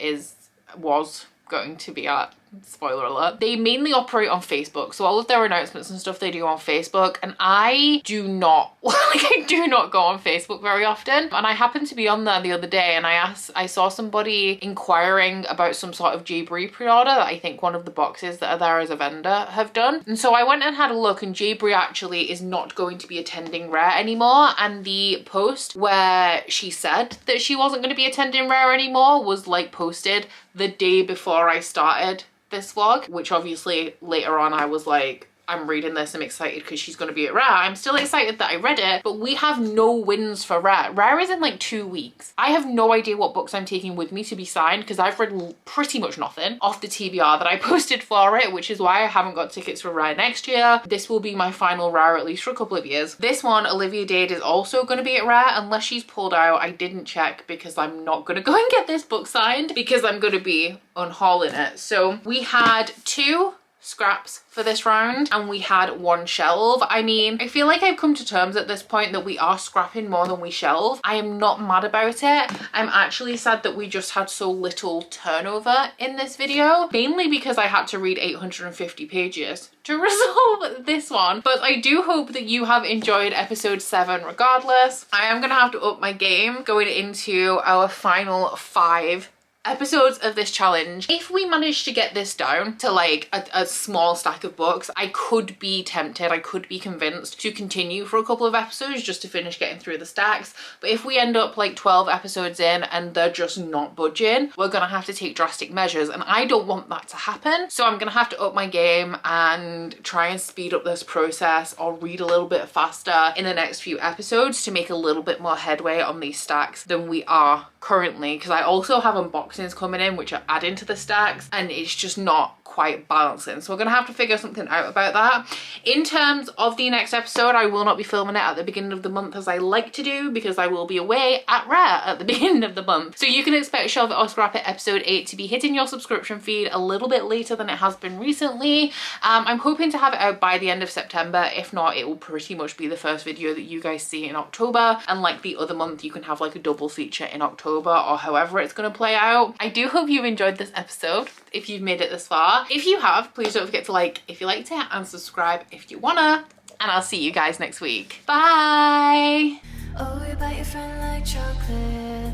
was going to be at, spoiler alert, they mainly operate on Facebook, so all of their announcements and stuff they do on Facebook, and I do not I do not go on Facebook very often. And I happened to be on there the other day, and I saw somebody inquiring about some sort of Bree pre-order that I think one of the boxes that are there as a vendor have done, and so I went and had a look, and Bree actually is not going to be attending Rare anymore. And the post where she said that she wasn't going to be attending Rare anymore was like posted the day before I started this vlog, which obviously later on I was like, I'm reading this, I'm excited because she's going to be at Rare. I'm still excited that I read it, but we have no wins for Rare. Rare is in like 2 weeks. I have no idea what books I'm taking with me to be signed, because I've read pretty much nothing off the TBR that I posted for it, which is why I haven't got tickets for Rare next year. This will be my final Rare at least for a couple of years. This one, Olivia Dade, is also going to be at Rare unless she's pulled out. I didn't check because I'm not going to go and get this book signed because I'm going to be unhauling it. So we had 2 scraps for this round, and we had 1 shelve. I mean, I feel like I've come to terms at this point that we are scrapping more than we shelve. I am not mad about it. I'm actually sad that we just had so little turnover in this video, mainly because I had to read 850 pages to resolve this one. But I do hope that you have enjoyed episode 7 regardless. I am gonna have to up my game going into our final 5 episodes of this challenge. If we manage to get this down to like a small stack of books, I could be tempted, I could be convinced to continue for a couple of episodes just to finish getting through the stacks. But if we end up like 12 episodes in and they're just not budging, we're gonna have to take drastic measures, and I don't want that to happen. So I'm gonna have to up my game and try and speed up this process, or read a little bit faster in the next few episodes to make a little bit more headway on these stacks than we are currently, because I also have unboxings coming in which are adding to the stacks, and it's just not quite balancing. So we're gonna have to figure something out about that. In terms of the next episode, I will not be filming it at the beginning of the month as I like to do, because I will be away at Rare at the beginning of the month. So you can expect Shelve It or Scrap It episode 8 to be hitting your subscription feed a little bit later than it has been recently. I'm hoping to have it out by the end of September. If not, it will pretty much be the first video that you guys see in October, and like the other month you can have like a double feature in October, or however it's going to play out. I do hope you enjoyed this episode if you've made it this far. If you have, please don't forget to like if you liked it, and subscribe if you wanna, and I'll see you guys next week. Bye! Oh, you bite your friend like chocolate.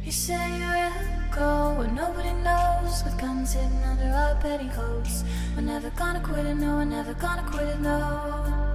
You say you'll go where nobody knows, with guns hidden under our petticoats. We're never gonna quit it, no, we're never gonna quit it, no.